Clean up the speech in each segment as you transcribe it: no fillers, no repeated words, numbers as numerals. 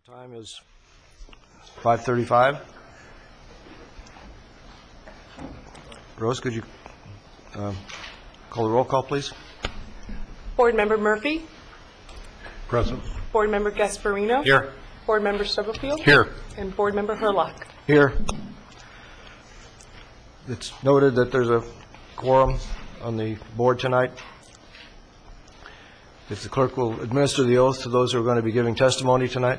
Time is 5:35. Rose, could you call the roll call, please? Board Member Murphy. Present. Board Member Gasparino. Here. Board Member Stubblefield. Here. And Board Member Herlock. Here. It's noted that there's a quorum on the board tonight. If the clerk will administer the oath to those who are going to be giving testimony tonight.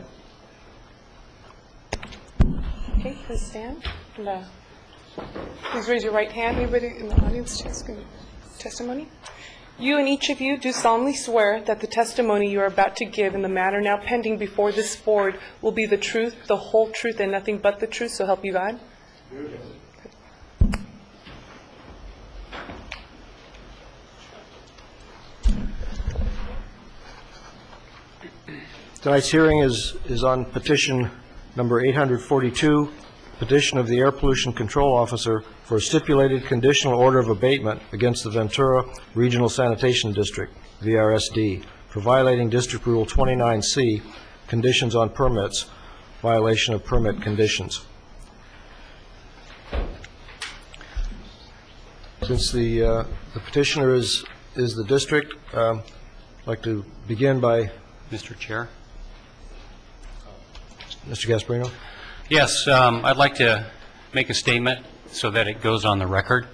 Okay, please stand. And, please raise your right hand. Anybody in the audience giving testimony? You and each of you do solemnly swear that the testimony you are about to give in the matter now pending before this board will be the truth, the whole truth, and nothing but the truth, so help you God? Tonight's hearing is on petition number 842, petition of the Air Pollution Control Officer for a stipulated conditional order of abatement against the Ventura Regional Sanitation District, VRSD, for violating District Rule 29C, conditions on permits, violation of permit conditions. Since the petitioner is the district, I'd like to begin by Mr. Chair. Mr. Gasparino. Yes, I'd like to make a statement so that it goes on the record.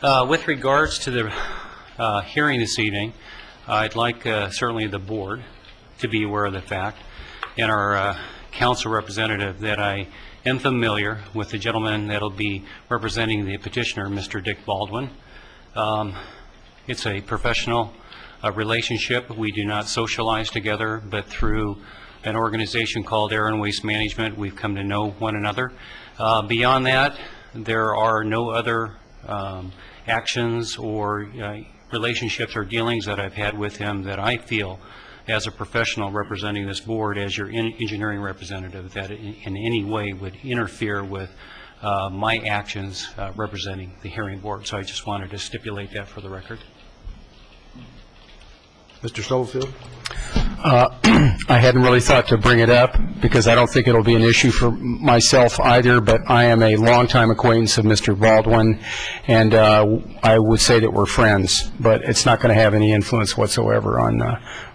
With regards to the hearing this evening, I'd like certainly the board to be aware of the fact, and our council representative, that I am familiar with the gentleman that will be representing the petitioner, Mr. Dick Baldwin. It's a professional relationship. We do not socialize together, but through an organization called Air and Waste Management, we've come to know one another. Beyond that, there are no other actions or relationships or dealings that I've had with him that I feel, as a professional representing this board, as your engineering representative, that in any way would interfere with my actions representing the hearing board. So I just wanted to stipulate that for the record. Mr. Stubblefield. I hadn't really thought to bring it up because I don't think it'll be an issue for myself either, but I am a longtime acquaintance of Mr. Baldwin, and I would say that we're friends, but it's not going to have any influence whatsoever on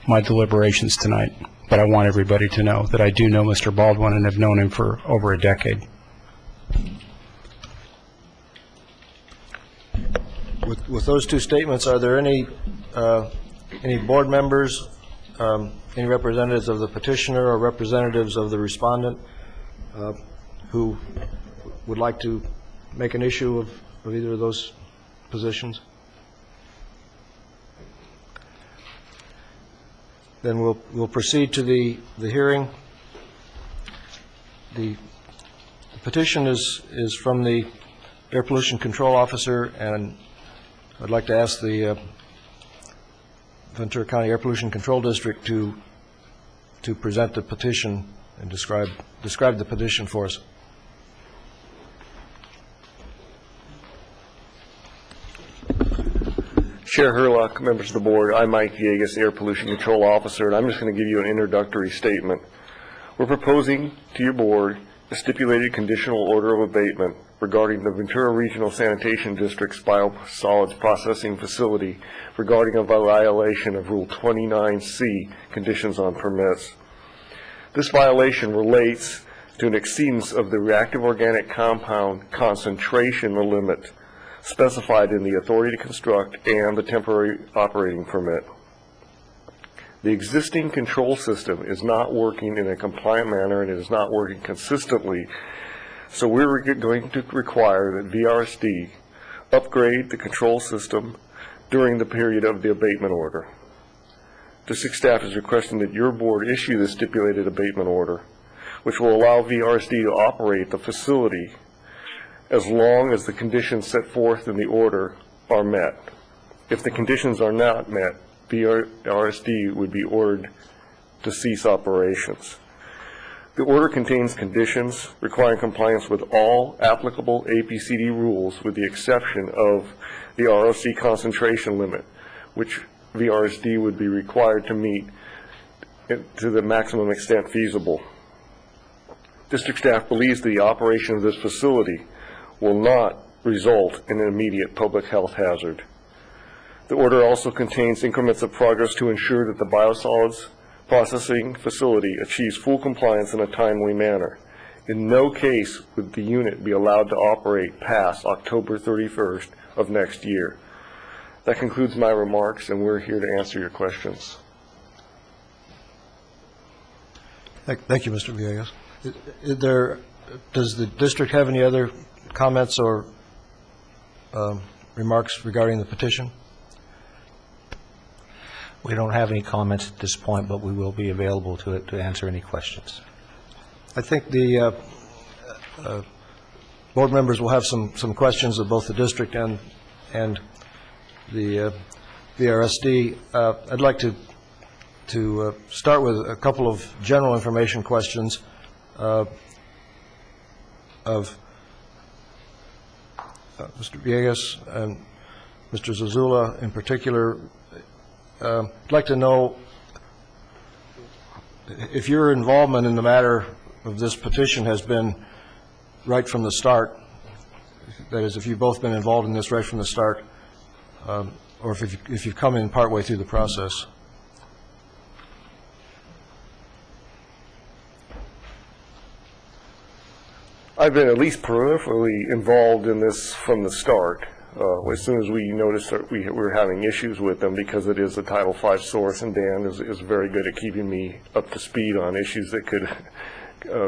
my deliberations tonight. But I want everybody to know that I do know Mr. Baldwin and have known him for over a decade. With those two statements, are there any board members, any representatives of the petitioner or representatives of the respondent who would like to make an issue of either of those positions? Then we'll proceed to the hearing. The petition is from the Air Pollution Control Officer, and I'd like to ask the Ventura County Air Pollution Control District to present the petition and describe the petition for us. Chair Herlock, members of the board, I'm Mike Villegas, Air Pollution Control Officer, and I'm just going to give you an introductory statement. We're proposing to your board a stipulated conditional order of abatement regarding the Ventura Regional Sanitation District's biosolids processing facility regarding a violation of Rule 29C, conditions on permits. This violation relates to an exceedance of the reactive organic compound concentration limit specified in the authority to construct and the temporary operating permit. The existing control system is not working in a compliant manner, and it is not working consistently. So we're going to require that VRSD upgrade the control system during the period of the abatement order. District staff is requesting that your board issue the stipulated abatement order, which will allow VRSD to operate the facility as long as the conditions set forth in the order are met. If the conditions are not met, VRSD would be ordered to cease operations. The order contains conditions requiring compliance with all applicable APCD rules with the exception of the ROC concentration limit, which VRSD would be required to meet to the maximum extent feasible. District staff believes the operation of this facility will not result in an immediate public health hazard. The order also contains increments of progress to ensure that the biosolids processing facility achieves full compliance in a timely manner. In no case would the unit be allowed to operate past October 31st of next year. That concludes my remarks, and we're here to answer your questions. Thank you, Mr. Villegas. Does the district have any other comments or remarks regarding the petition? We don't have any comments at this point, but we will be available to answer any questions. I think the board members will have some questions of both the district and the VRSD. I'd like to start with a couple of general information questions of Mr. Villegas and Mr. Zazula in particular. I'd like to know if your involvement in the matter of this petition has been right from the start. That is, if you've both been involved in this right from the start, or if you've come in partway through the process. I've been at least peripherally involved in this from the start. As soon as we noticed that we were having issues with them, because it is a Title V source, and Dan is very good at keeping me up to speed on issues that could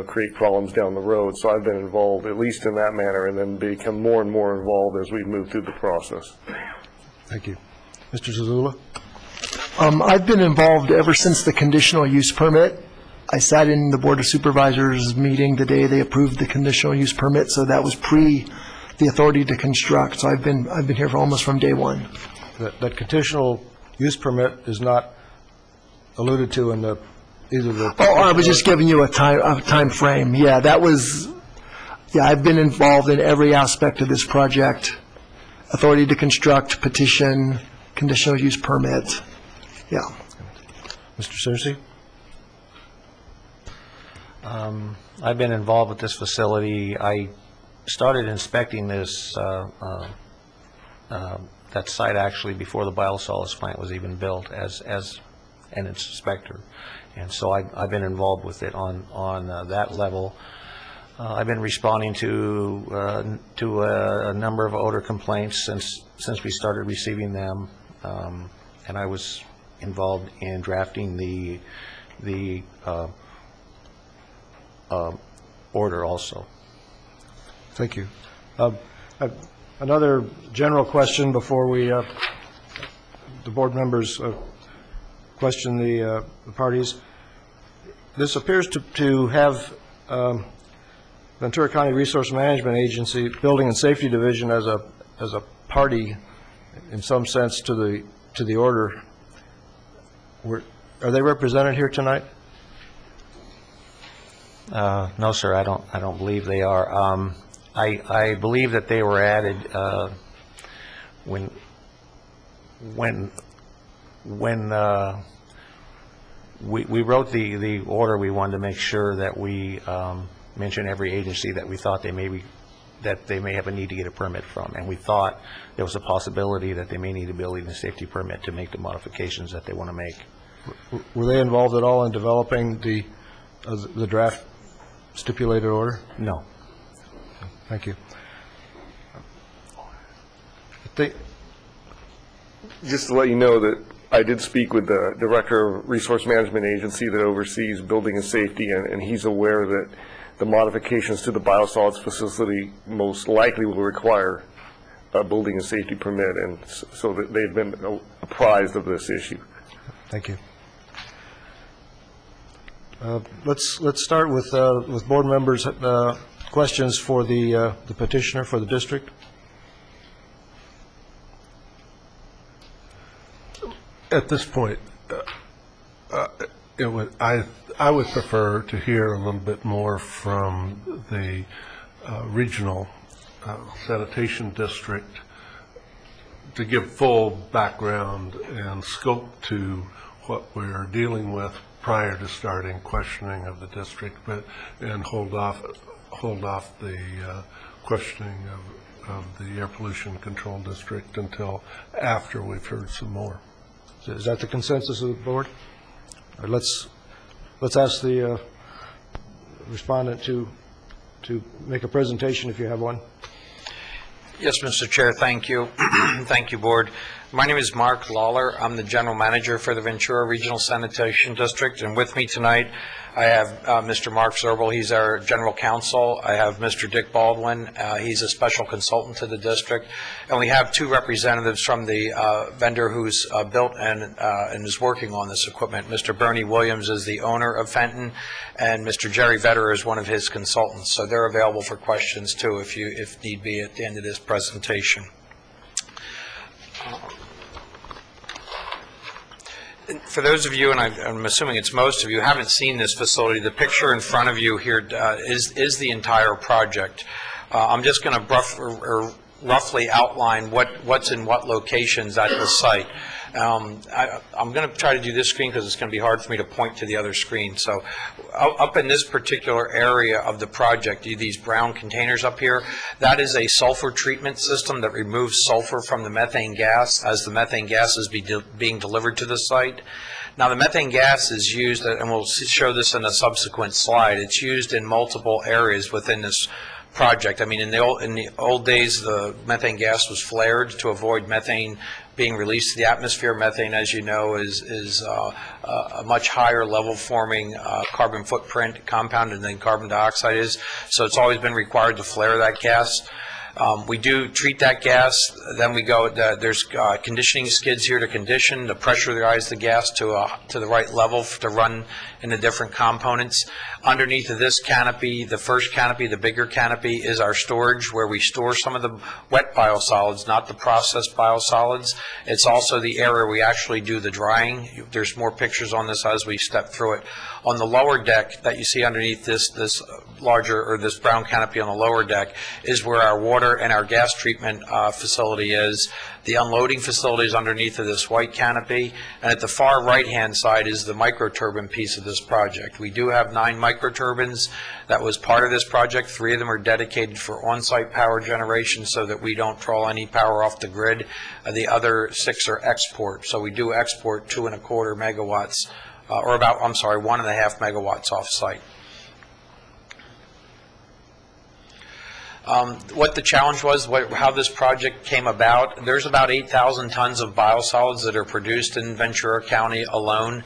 create problems down the road. So I've been involved at least in that manner, and then become more and more involved as we move through the process. Thank you. Mr. Zazula? I've been involved ever since the conditional use permit. I sat in the Board of Supervisors meeting the day they approved the conditional use permit, so that was pre the authority to construct. So I've been here for almost from day one. That conditional use permit is not alluded to in either the... Oh, I was just giving you a time frame. Yeah, that was, yeah, I've been involved in every aspect of this project. Authority to construct, petition, conditional use permit. Yeah. Mr. Searcy? I've been involved with this facility. I started inspecting this, that site actually before the biosolids plant was even built as an inspector. And so I've been involved with it on that level. I've been responding to a number of odor complaints since we started receiving them, and I was involved in drafting the order also. Thank you. Another general question before we, the board members question the parties. This appears to have Ventura County Resource Management Agency Building and Safety Division as a party in some sense to the order. Are they represented here tonight? No, sir, I don't believe they are. I believe that they were added when we wrote the order. We wanted to make sure that we mention every agency that we thought they may have a need to get a permit from, and we thought there was a possibility that they may need a building and safety permit to make the modifications that they want to make. Were they involved at all in developing the draft stipulated order? No. Thank you. Just to let you know that I did speak with the Director of Resource Management Agency that oversees building and safety, and he's aware that the modifications to the biosolids facility most likely will require a building and safety permit, and so that they've been apprised of this issue. Thank you. Let's start with board members' questions for the petitioner for the district. At this point, I would prefer to hear a little bit more from the regional sanitation district to give full background and scope to what we're dealing with prior to starting questioning of the district, and hold off the questioning of the air pollution control district until after we've heard some more. Is that the consensus of the board? All right, let's ask the respondent to make a presentation if you have one. Yes, Mr. Chair, thank you. Thank you, Board. My name is Mark Lawler. I'm the General Manager for the Ventura Regional Sanitation District, and with me tonight I have Mr. Mark Zerbel. He's our General Counsel. I have Mr. Dick Baldwin. He's a Special Consultant to the district. And we have two representatives from the vendor who's built and is working on this equipment. Mr. Bernie Williams is the owner of Fenton, and Mr. Jerry Vetter is one of his consultants. So they're available for questions, too, if need be, at the end of this presentation. For those of you, and I'm assuming it's most of you, who haven't seen this facility, the picture in front of you here is the entire project. I'm just going to roughly outline what's in what locations at the site. I'm going to try to do this screen because it's going to be hard for me to point to the other screen. So up in this particular area of the project, these brown containers up here, that is a sulfur treatment system that removes sulfur from the methane gas as the methane gas is being delivered to the site. Now, the methane gas is used, and we'll show this in a subsequent slide, it's used in multiple areas within this project. I mean, in the old days, the methane gas was flared to avoid methane being released to the atmosphere. Methane, as you know, is a much higher level forming carbon footprint compound than carbon dioxide is. So it's always been required to flare that gas. We do treat that gas, then we go, there's conditioning skids here to condition, to pressurize the gas to the right level to run in the different components. Underneath of this canopy, the first canopy, the bigger canopy, is our storage where we store some of the wet biosolids, not the processed biosolids. It's also the area we actually do the drying. There's more pictures on this as we step through it. On the lower deck that you see underneath this larger, or this brown canopy on the lower deck, is where our water and our gas treatment facility is. The unloading facility is underneath of this white canopy, and at the far right-hand side is the microturbine piece of this project. We do have 9 microturbines that was part of this project. 3 of them are dedicated for on-site power generation so that we don't draw any power off the grid. The other 6 are export, so we do export 2.25 megawatts, or about, 1.5 megawatts off-site. What the challenge was, how this project came about, there's about 8,000 tons of biosolids that are produced in Ventura County alone.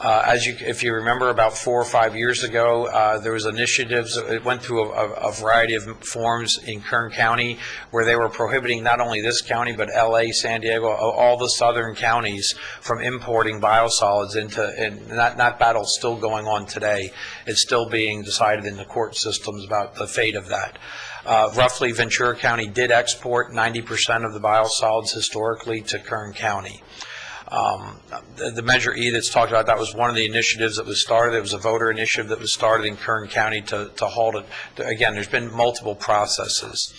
If you remember, about 4 or 5 years ago, there was initiatives, it went through a variety of forms in Kern County where they were prohibiting not only this county, but LA, San Diego, all the southern counties from importing biosolids and that battle's still going on today. It's still being decided in the court systems about the fate of that. Roughly, Ventura County did export 90% of the biosolids historically to Kern County. The Measure E that's talked about, that was one of the initiatives that was started. It was a voter initiative that was started in Kern County to halt it. Again, there's been multiple processes.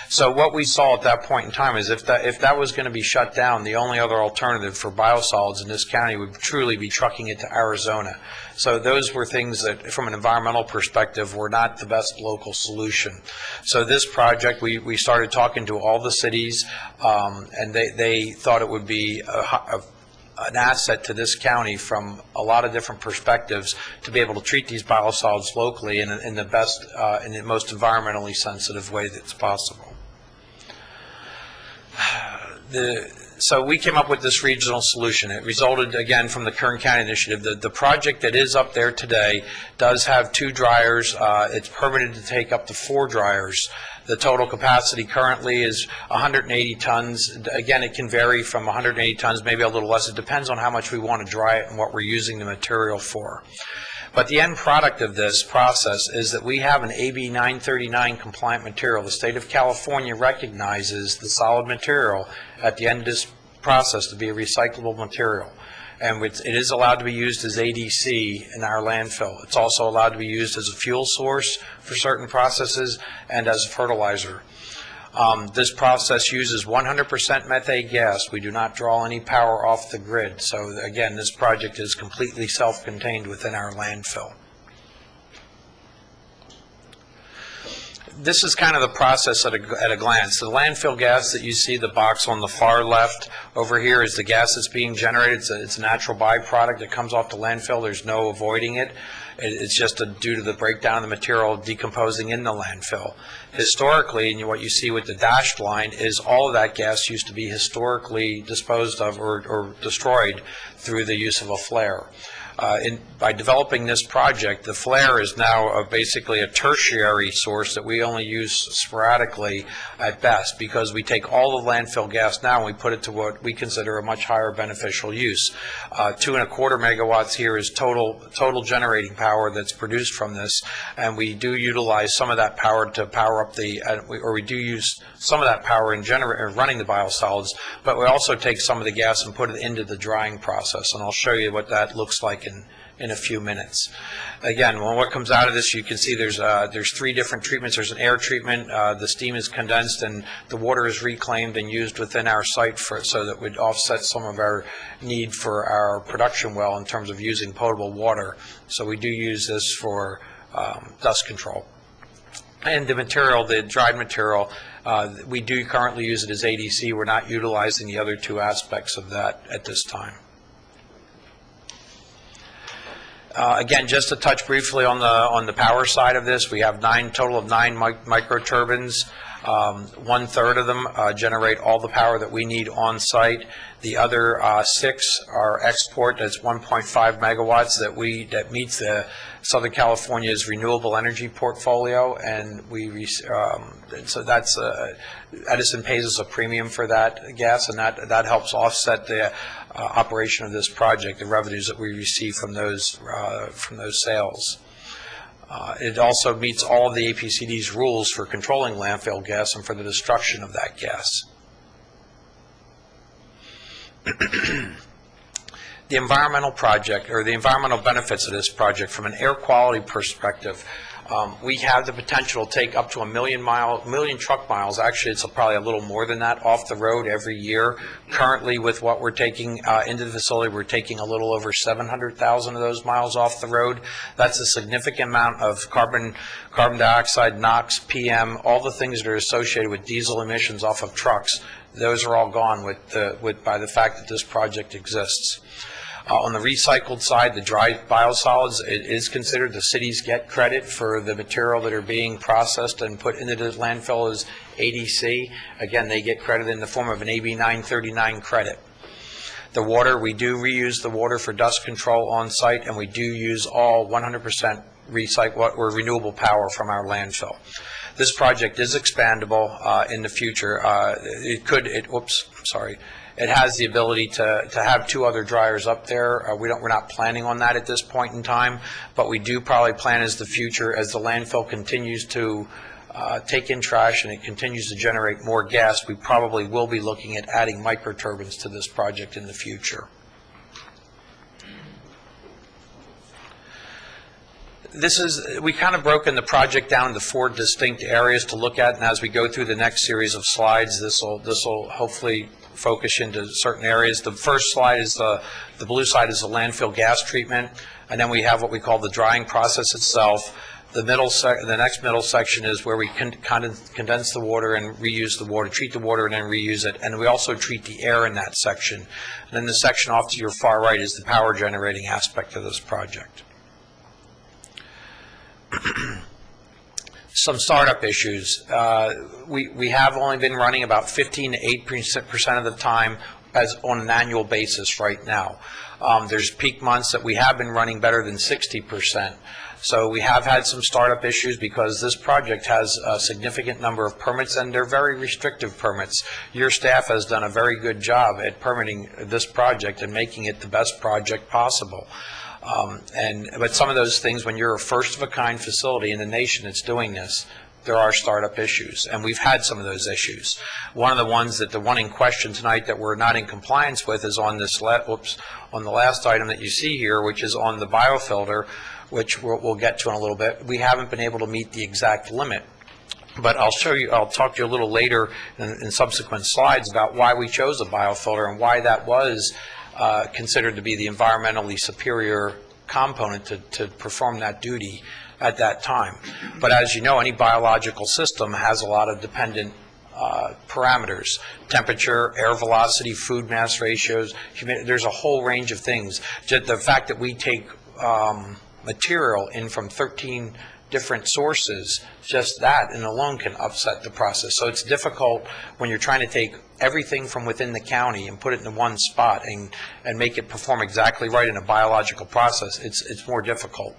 So what we saw at that point in time is if that was going to be shut down, the only other alternative for biosolids in this county would truly be trucking it to Arizona. So those were things that, from an environmental perspective, were not the best local solution. So this project, we started talking to all the cities, and they thought it would be an asset to this county from a lot of different perspectives to be able to treat these biosolids locally in the best, in the most environmentally sensitive way that's possible. So we came up with this regional solution. It resulted, again, from the Kern County initiative. The project that is up there today does have 2 dryers. It's permitted to take up to 4 dryers. The total capacity currently is 180 tons. Again, it can vary from 180 tons, maybe a little less. It depends on how much we want to dry it and what we're using the material for. But the end product of this process is that we have an AB 939 compliant material. The state of California recognizes the solid material at the end of this process to be a recyclable material. And it is allowed to be used as ADC in our landfill. It's also allowed to be used as a fuel source for certain processes and as a fertilizer. This process uses 100% methane gas. We do not draw any power off the grid. So again, this project is completely self-contained within our landfill. This is kind of the process at a glance. The landfill gas that you see, the box on the far left over here, is the gas that's being generated. It's a natural byproduct that comes off the landfill. There's no avoiding it. It's just due to the breakdown of the material decomposing in the landfill. Historically, and what you see with the dashed line is all of that gas used to be historically disposed of or destroyed through the use of a flare. By developing this project, the flare is now basically a tertiary source that we only use sporadically at best, because we take all the landfill gas now and we put it to what we consider a much higher beneficial use. 2.25 megawatts here is total generating power that's produced from this, and we do utilize some of that power to power up we do use some of that power in running the biosolids, but we also take some of the gas and put it into the drying process, and I'll show you what that looks like in a few minutes. Again, when what comes out of this, you can see there's 3 different treatments. There's an air treatment, the steam is condensed, and the water is reclaimed and used within our site so that would offset some of our need for our production well in terms of using potable water. So we do use this for dust control. And the material, the dried material, we do currently use it as ADC. We're not utilizing the other 2 aspects of that at this time. Again, just to touch briefly on the power side of this, we have total of 9 microturbines. 1/3 of them generate all the power that we need on site. The other 6 are export. That's 1.5 megawatts that meets the Southern California's renewable energy portfolio, and so that's Edison pays us a premium for that gas, and that helps offset the operation of this project, the revenues that we receive from those sales. It also meets all of the APCD's rules for controlling landfill gas and for the destruction of that gas. The environmental project, or the environmental benefits of this project from an air quality perspective, we have the potential to take up to 1 million truck miles. Actually, it's probably a little more than that off the road every year. Currently, with what we're taking into the facility, we're taking a little over 700,000 of those miles off the road. That's a significant amount of carbon dioxide, NOx, PM, all the things that are associated with diesel emissions off of trucks. Those are all gone by the fact that this project exists. On the recycled side, the dry biosolids, it is considered the cities get credit for the material that are being processed and put into the landfill as ADC. Again, they get credit in the form of an AB 939 credit. The water, we do reuse the water for dust control on site, and we do use all 100% renewable power from our landfill. This project is expandable in the future. It has the ability to have 2 other dryers up there. We're not planning on that at this point in time, but we do probably plan as the future, as the landfill continues to take in trash and it continues to generate more gas, we probably will be looking at adding microturbines to this project in the future. We kind of broken the project down into 4 distinct areas to look at, and as we go through the next series of slides, this will hopefully focus into certain areas. The first slide is the blue side is the landfill gas treatment, and then we have what we call the drying process itself. The next middle section is where we condense the water and reuse the water, treat the water and then reuse it, and we also treat the air in that section. And then the section off to your far right is the power generating aspect of this project. Some startup issues. We have only been running about 15 to 8% of the time on an annual basis right now. There's peak months that we have been running better than 60%. So we have had some startup issues because this project has a significant number of permits, and they're very restrictive permits. Your staff has done a very good job at permitting this project and making it the best project possible. But some of those things, when you're a first-of-a-kind facility in the nation that's doing this, there are startup issues, and we've had some of those issues. One of the ones the one in question tonight that we're not in compliance with is on on the last item that you see here, which is on the biofilter, which we'll get to in a little bit. We haven't been able to meet the exact limit But I'll talk to you a little later in subsequent slides about why we chose a biofilter and why that was considered to be the environmentally superior component to perform that duty at that time. But as you know, any biological system has a lot of dependent parameters: temperature, air velocity, food mass ratios, humidity. There's a whole range of things. Just the fact that we take material in from 13 different sources, just that and alone can upset the process. So it's difficult when you're trying to take everything from within the county and put it in one spot and make it perform exactly right in a biological process. It's more difficult.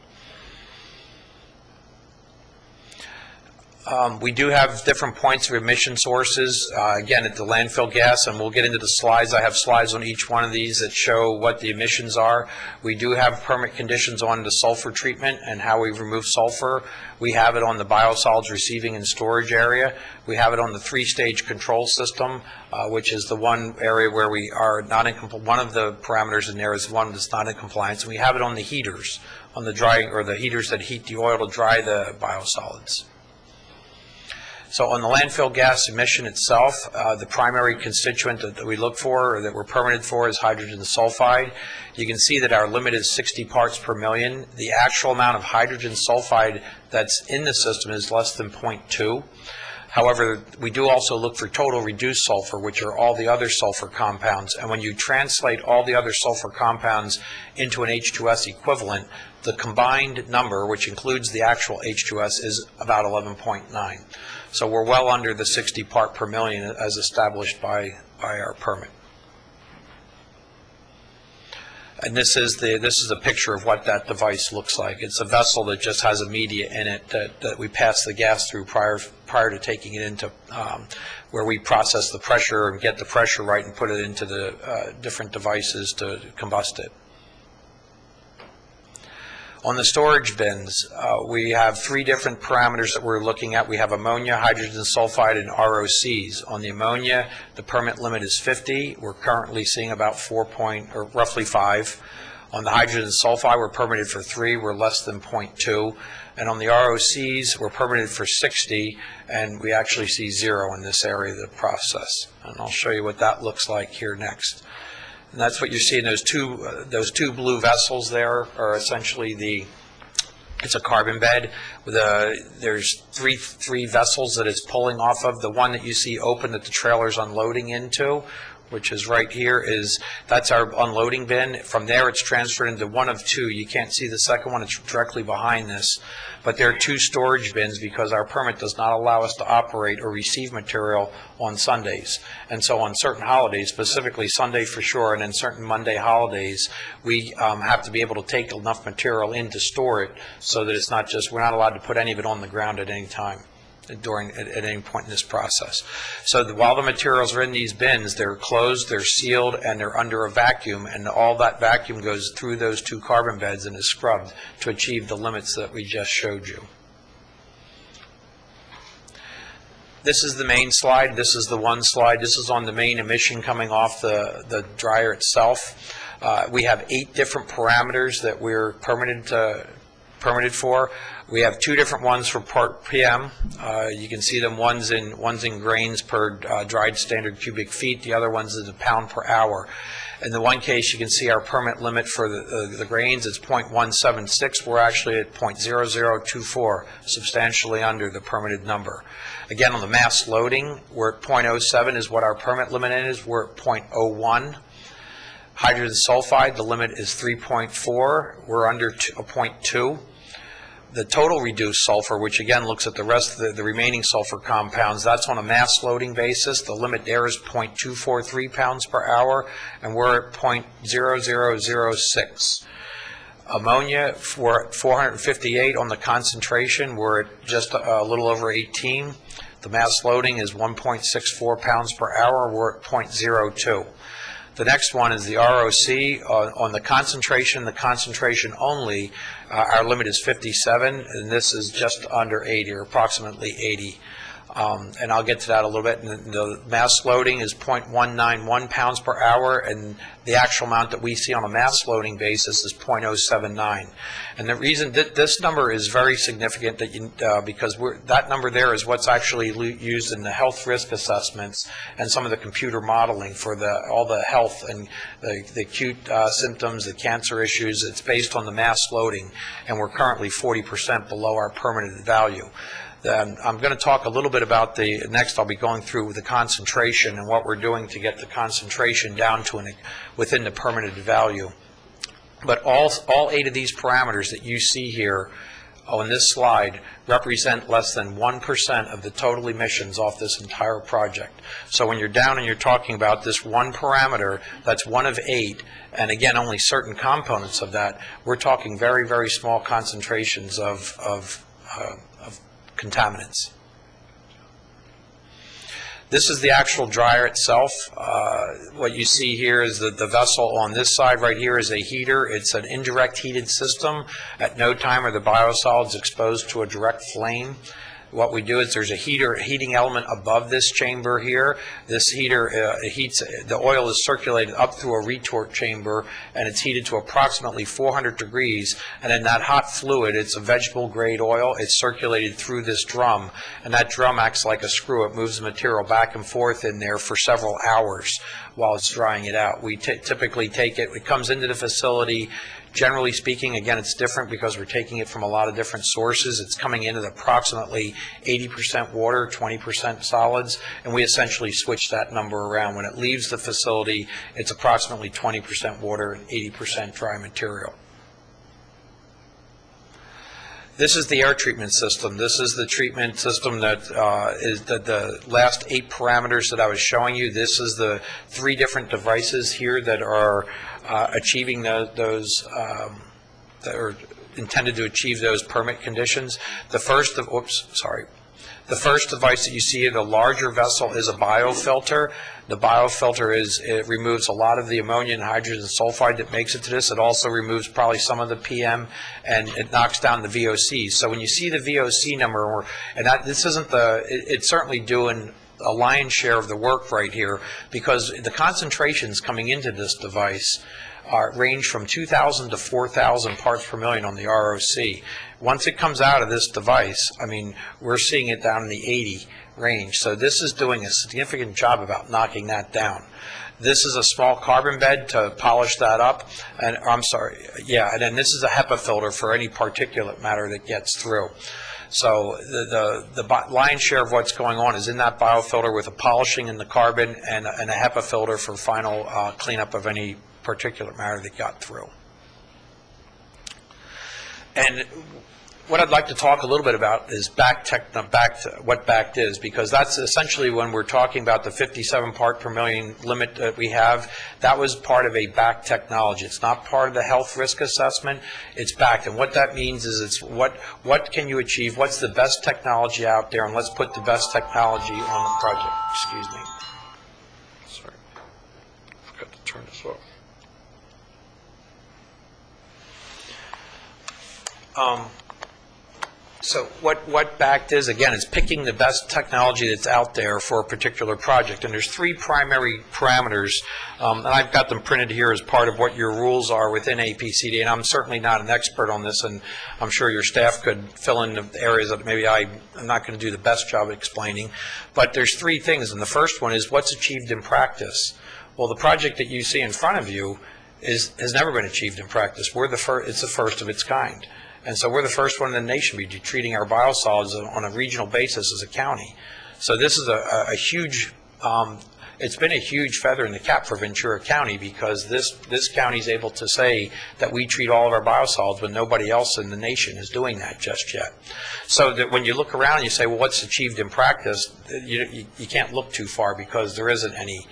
We do have different points of emission sources, again, at the landfill gas, and we'll get into the slides. I have slides on each one of these that show what the emissions are. We do have permit conditions on the sulfur treatment and how we remove sulfur. We have it on the biosolids receiving and storage area. We have it on the three-stage control system, which is the one area where we are not in one of the parameters in there is one that's not in compliance. And we have it on the heaters, on the drying, or the heaters that heat the oil to dry the biosolids. So on the landfill gas emission itself, the primary constituent that we look for, or that we're permitted for, is hydrogen sulfide. You can see that our limit is 60 parts per million. The actual amount of hydrogen sulfide that's in the system is less than 0.2. However, we do also look for total reduced sulfur, which are all the other sulfur compounds. And when you translate all the other sulfur compounds into an H2S equivalent, the combined number, which includes the actual H2S, is about 11.9. So we're well under the 60 part per million as established by our permit. And this is a picture of what that device looks like. It's a vessel that just has a media in it that we pass the gas through prior to taking it into where we process the pressure and get the pressure right and put it into the different devices to combust it. On the storage bins, we have three different parameters that we're looking at. We have ammonia, hydrogen sulfide, and ROCs. On the ammonia, the permit limit is 50. We're currently seeing about roughly 5. On the hydrogen sulfide, we're permitted for 3. We're less than 0.2. And on the ROCs, we're permitted for 60, and we actually see 0 in this area of the process. And I'll show you what that looks like here next. And that's what you're seeing. Those two blue vessels there are essentially it's a carbon bed. There's three vessels that it's pulling off of. The one that you see open that the trailer's unloading into, which is right here, that's our unloading bin. From there, it's transferred into one of two. You can't see the second one. It's directly behind this. But there are 2 storage bins because our permit does not allow us to operate or receive material on Sundays. And so on certain holidays, specifically Sunday for sure, and then certain Monday holidays, we have to be able to take enough material in to store it so that it's not just, we're not allowed to put any of it on the ground at any time. At any point in this process. So while the materials are in these bins, they're closed, they're sealed, and they're under a vacuum, and all that vacuum goes through those 2 carbon beds and is scrubbed to achieve the limits that we just showed you. This is the main slide. This is the one slide. This is on the main emission coming off the dryer itself. We have 8 different parameters that we're permitted for. We have 2 different ones for part PM. You can see them. One's in grains per dried standard cubic feet. The other one's in a pound per hour. In the one case, you can see our permit limit for the grains. It's 0.176. We're actually at 0.0024, substantially under the permitted number. Again, on the mass loading, we're at 0.07 is what our permit limit is. We're at 0.01. Hydrogen sulfide, the limit is 3.4. We're under 0.2. The total reduced sulfur, which again looks at the rest of the remaining sulfur compounds, that's on a mass loading basis. The limit there is 0.243 pounds per hour, and we're at 0.0006. Ammonia, we're at 458 on the concentration. We're at just a little over 18. The mass loading is 1.64 pounds per hour. We're at 0.02. The next one is the ROC. On the concentration only, our limit is 57, and this is just under 80, or approximately 80. And I'll get to that a little bit. And the mass loading is 0.191 pounds per hour, and The actual amount that we see on a mass loading basis is .079. And the reason that this number is very significant because that number there is what's actually used in the health risk assessments and some of the computer modeling for all the health and the acute symptoms, the cancer issues. It's based on the mass loading, and we're currently 40% below our permanent value. I'm going to talk a little bit about next I'll be going through the concentration and what we're doing to get the concentration down to within the permanent value. But all 8 of these parameters that you see here on this slide represent less than 1% of the total emissions off this entire project. So when you're down and you're talking about this one parameter, that's one of 8, and again, only certain components of that, we're talking very, very small concentrations of contaminants. This is the actual dryer itself. What you see here is that the vessel on this side right here is a heater. It's an indirect heated system. At no time are the biosolids exposed to a direct flame. What we do is there's a heating element above this chamber here. This heater heats, the oil is circulated up through a retort chamber, and it's heated to approximately 400 degrees, and then that hot fluid, it's a vegetable grade oil, it's circulated through this drum, and that drum acts like a screw. It moves the material back and forth in there for several hours while it's drying it out. We typically take it comes into the facility. Generally speaking, again, it's different because we're taking it from a lot of different sources. It's coming in at approximately 80% water, 20% solids, and we essentially switch that number around. When it leaves the facility, it's approximately 20% water and 80% dry material. This is the air treatment system. This is the treatment system that is the last 8 parameters that I was showing you. This is the 3 different devices here that are achieving those that are intended to achieve those permit conditions. The first device that you see, the larger vessel, is a biofilter. The biofilter it removes a lot of the ammonia and hydrogen sulfide that makes it to this. It also removes probably some of the PM, and it knocks down the VOCs. So when you see the VOC number, this isn't it's certainly doing a lion's share of the work right here, because the concentrations coming into this device range from 2,000 to 4,000 parts per million on the ROC. Once it comes out of this device, I mean, we're seeing it down in the 80 range. So this is doing a significant job about knocking that down. This is a small carbon bed to polish that up, and and then this is a HEPA filter for any particulate matter that gets through. So the lion's share of what's going on is in that biofilter with a polishing in the carbon and a HEPA filter for final cleanup of any particulate matter that got through. And what I'd like to talk a little bit about is what BACT is, because that's essentially when we're talking about the 57 part per million limit that we have. That was part of a BACT technology. It's not part of the health risk assessment. It's BACT, and what that means is it's what can you achieve? What's the best technology out there, and let's put the best technology on the project. Excuse me. Sorry, forgot to turn this off. So what BACT is, again, is picking the best technology that's out there for a particular project. And there's 3 primary parameters, and I've got them printed here as part of what your rules are within APCD. And I'm certainly not an expert on this, and I'm sure your staff could fill in the areas that maybe I'm not going to do the best job explaining. But there's 3 things, and the first one is what's achieved in practice. Well, the project that you see in front of you has never been achieved in practice. It's the first of its kind. And so we're the first one in the nation to be treating our biosolids on a regional basis as a county. So this is a huge, it's been a huge feather in the cap for Ventura County, because this county is able to say that we treat all of our biosolids when nobody else in the nation is doing that just yet. So that when you look around and you say, well, what's achieved in practice, you can't look too far, because there isn't any.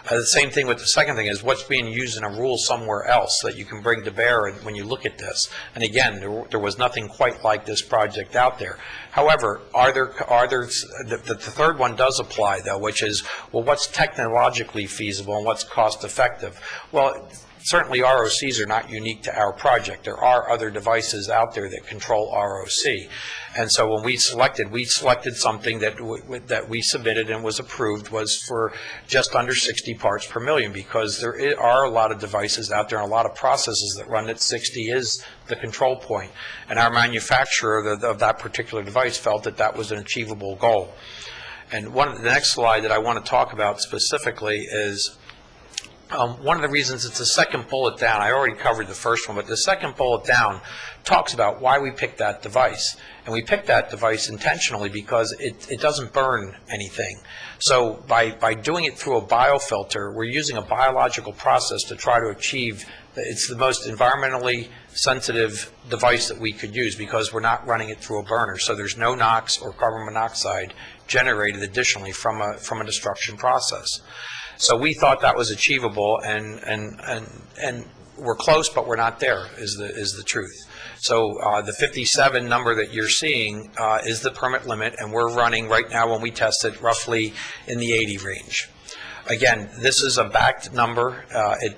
The same thing with the second thing is what's being used in a rule somewhere else that you can bring to bear when you look at this. And again, there was nothing quite like this project out there. However, the third one does apply, though, which is, well, what's technologically feasible and what's cost effective? Well, certainly ROCs are not unique to our project. There are other devices out there that control ROC. And so when we selected something that we submitted and was approved was for just under 60 parts per million, because there are a lot of devices out there and a lot of processes that run at 60 is the control point. And our manufacturer of that particular device felt that that was an achievable goal. And the next slide that I want to talk about specifically is one of the reasons. It's the second bullet down. I already covered the first one, but the second bullet down talks about why we picked that device. And we picked that device intentionally because it doesn't burn anything. So by doing it through a biofilter, we're using a biological process to try to achieve, it's the most environmentally sensitive device that we could use because we're not running it through a burner. So there's no NOx or carbon monoxide generated additionally from a destruction process. So we thought that was achievable, and we're close, but we're not there, is the truth. So the 57 number that you're seeing is the permit limit, and we're running right now when we test it roughly in the 80 range. Again, this is a backed number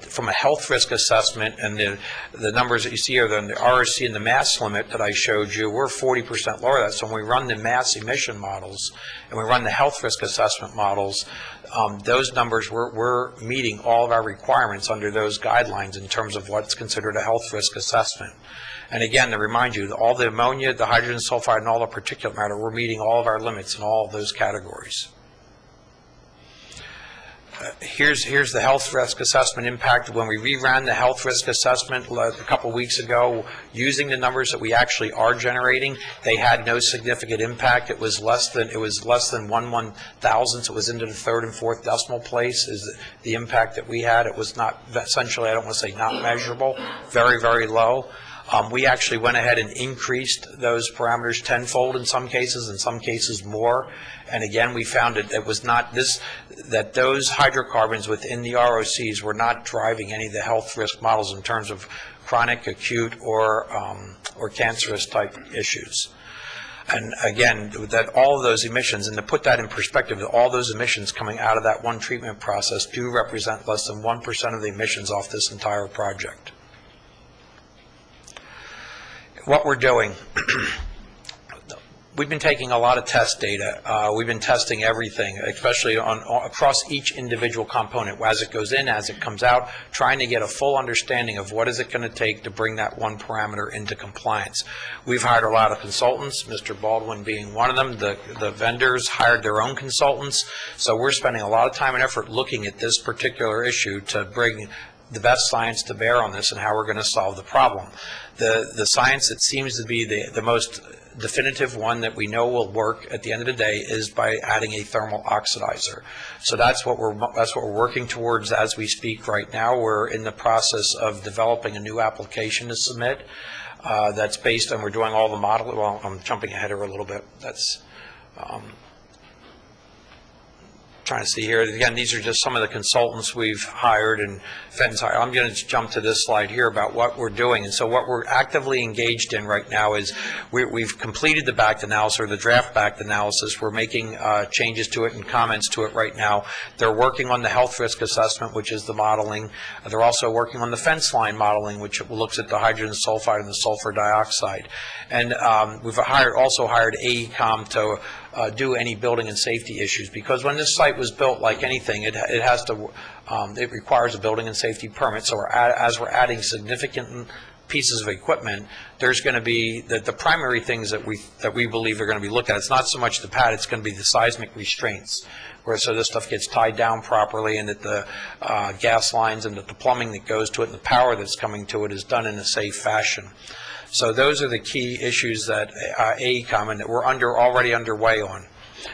from a health risk assessment, and the numbers that you see are the ROC and the mass limit that I showed you. We're 40% lower than that. So when we run the mass emission models and we run the health risk assessment models, those numbers, we're meeting all of our requirements under those guidelines in terms of what's considered a health risk assessment. And again, to remind you, all the ammonia, the hydrogen sulfide, and all the particulate matter, we're meeting all of our limits in all of those categories. Here's the health risk assessment impact. When we reran the health risk assessment a couple weeks ago, using the numbers that we actually are generating, they had no significant impact. It was less than 1/1000. It was into the third and fourth decimal place is the impact that we had. It was not, essentially, I don't want to say not measurable, very, very low. We actually went ahead and increased those parameters tenfold in some cases more. And again, we found it was not that those hydrocarbons within the ROCs were not driving any of the health risk models in terms of chronic, acute, or cancerous type issues. And again, that all of those emissions, and to put that in perspective, all those emissions coming out of that one treatment process do represent less than 1% of the emissions off this entire project. What we're doing, we've been taking a lot of test data. We've been testing everything, especially across each individual component, as it goes in, as it comes out, trying to get a full understanding of what is it going to take to bring that one parameter into compliance. We've hired a lot of consultants, Mr. Baldwin being one of them. The vendors hired their own consultants. So we're spending a lot of time and effort looking at this particular issue to bring the best science to bear on this and how we're going to solve the problem. The science that seems to be the most definitive one that we know will work at the end of the day is by adding a thermal oxidizer. So that's what we're working towards as we speak right now. We're in the process of developing a new application to submit that's based on, we're doing all the modeling. Well, I'm jumping ahead here a little bit. That's trying to see here. Again, these are just some of the consultants we've hired and Fenton's hired. I'm going to jump to this slide here about what we're doing. And so what we're actively engaged in right now is we've completed the backed analysis, or the draft backed analysis. We're making changes to it and comments to it right now. They're working on the health risk assessment, which is the modeling. They're also working on the fence line modeling, which looks at the hydrogen sulfide and the sulfur dioxide. And we've also hired AECOM to do any building and safety issues, because when this site was built, like anything, it has to it requires a building and safety permit. So as we're adding significant pieces of equipment, there's going to be the primary things that we believe are going to be looked at. It's not so much the pad; it's going to be the seismic restraints, where so this stuff gets tied down properly, and that the gas lines and that the plumbing that goes to it and the power that's coming to it is done in a safe fashion. So those are the key issues that AECOM and that we're already underway on.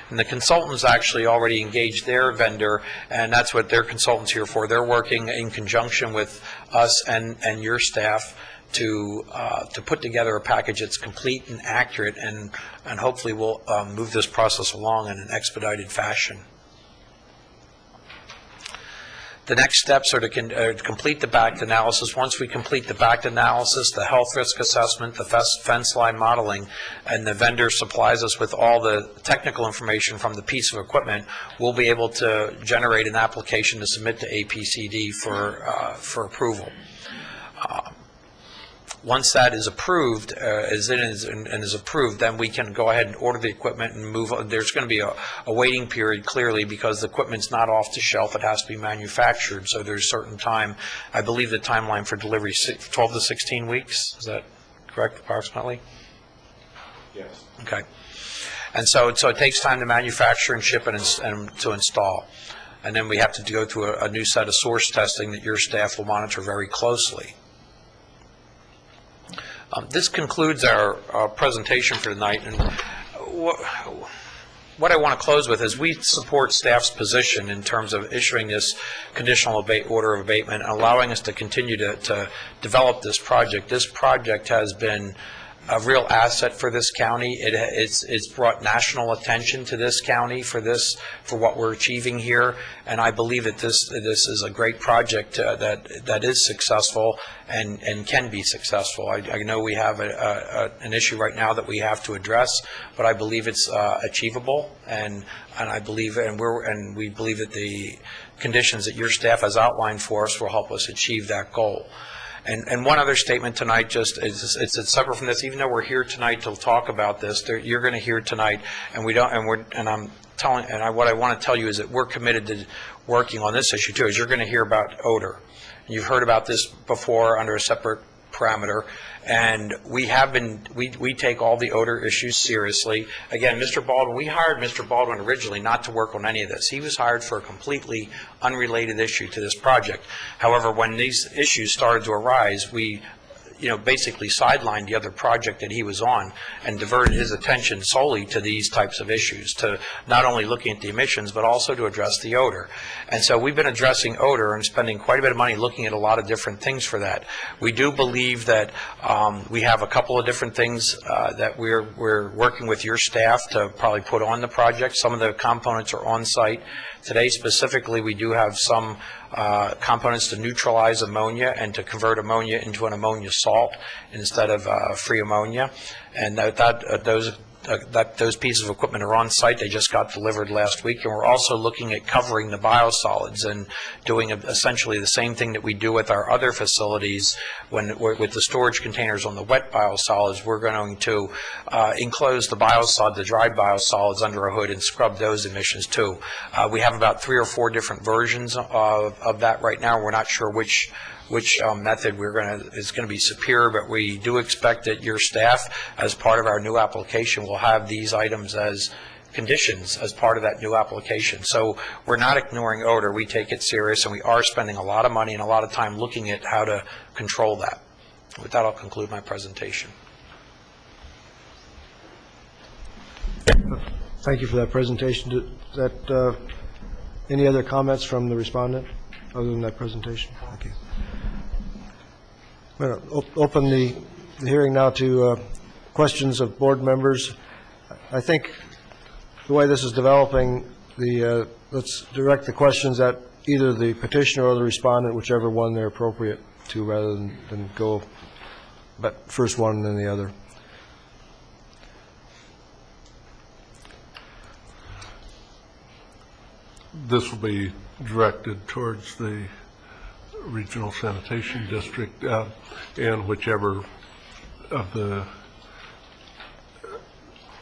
And the consultants actually already engaged their vendor, and that's what their consultants here for. They're working in conjunction with us and your staff to put together a package that's complete and accurate, and hopefully will move this process along in an expedited fashion. The next steps are to complete the BACT analysis. Once we complete the BACT analysis, the health risk assessment, the fence line modeling, and the vendor supplies us with all the technical information from the piece of equipment, we'll be able to generate an application to submit to APCD for approval. Once that is approved, is approved, then we can go ahead and order the equipment and move on. There's going to be a waiting period, clearly, because the equipment's not off the shelf. It has to be manufactured, so there's certain time. I believe the timeline for delivery is 12 to 16 weeks. Is that correct, approximately? Yes. Okay. And so it takes time to manufacture and ship and to install. And then we have to go through a new set of source testing that your staff will monitor very closely. This concludes our presentation for tonight, and what I want to close with is we support staff's position in terms of issuing this conditional order of abatement and allowing us to continue to develop this project. This project has been a real asset for this county. It's brought national attention to this county for what we're achieving here, and I believe that this is a great project that is successful and can be successful. I know we have an issue right now that we have to address, but I believe it's achievable, and I believe we believe that the conditions that your staff has outlined for us will help us achieve that goal. And one other statement tonight, just it's separate from this. Even though we're here tonight to talk about this, you're going to hear tonight, and what I want to tell you is that we're committed to working on this issue too. Is you're going to hear about odor. You've heard about this before under a separate parameter, and we take all the odor issues seriously. Again, Mr. Baldwin, we hired Mr. Baldwin originally not to work on any of this. He was hired for a completely unrelated issue to this project. However, when these issues started to arise, we basically sidelined the other project that he was on and diverted his attention solely to these types of issues, to not only looking at the emissions, but also to address the odor. And so we've been addressing odor and spending quite a bit of money looking at a lot of different things for that. We do believe that we have a couple of different things that we're working with your staff to probably put on the project. Some of the components are on site. Today specifically, we do have some components to neutralize ammonia and to convert ammonia into an ammonia salt instead of free ammonia, and those pieces of equipment are on site. They just got delivered last week, and we're also looking at covering the biosolids and doing essentially the same thing that we do with our other facilities with the storage containers on the wet biosolids. We're going to enclose the dry biosolids under a hood and scrub those emissions too. We have about 3 or 4 different versions of that right now. We're not sure which method is going to be superior, but we do expect that your staff, as part of our new application, will have these items as conditions as part of that new application. So we're not ignoring odor. We take it serious, and we are spending a lot of money and a lot of time looking at how to control that. With that, I'll conclude my presentation. Thank you for that presentation. Any other comments from the respondent other than that presentation? Thank you. I'm going to open the hearing now to questions of board members. I think the way this is developing, let's direct the questions at either the petitioner or the respondent, whichever one they're appropriate to, rather than go but first one and then the other. This will be directed towards the Regional Sanitation District and whichever of the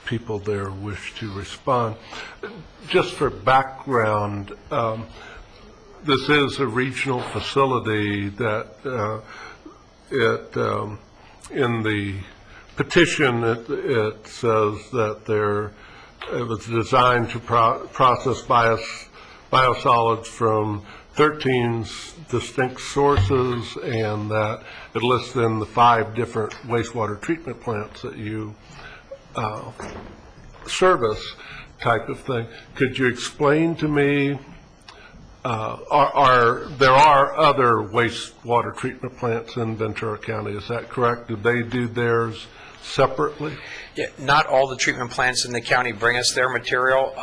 people there wish to respond. Just for background, this is a regional facility that in the petition it says that it was designed to process biosolids from 13 distinct sources, and that it lists in the 5 different wastewater treatment plants that you service, type of thing. Could you explain to me, there are other wastewater treatment plants in Ventura County, is that correct? Do they do theirs separately? Yeah, not all the treatment plants in the county bring us their material.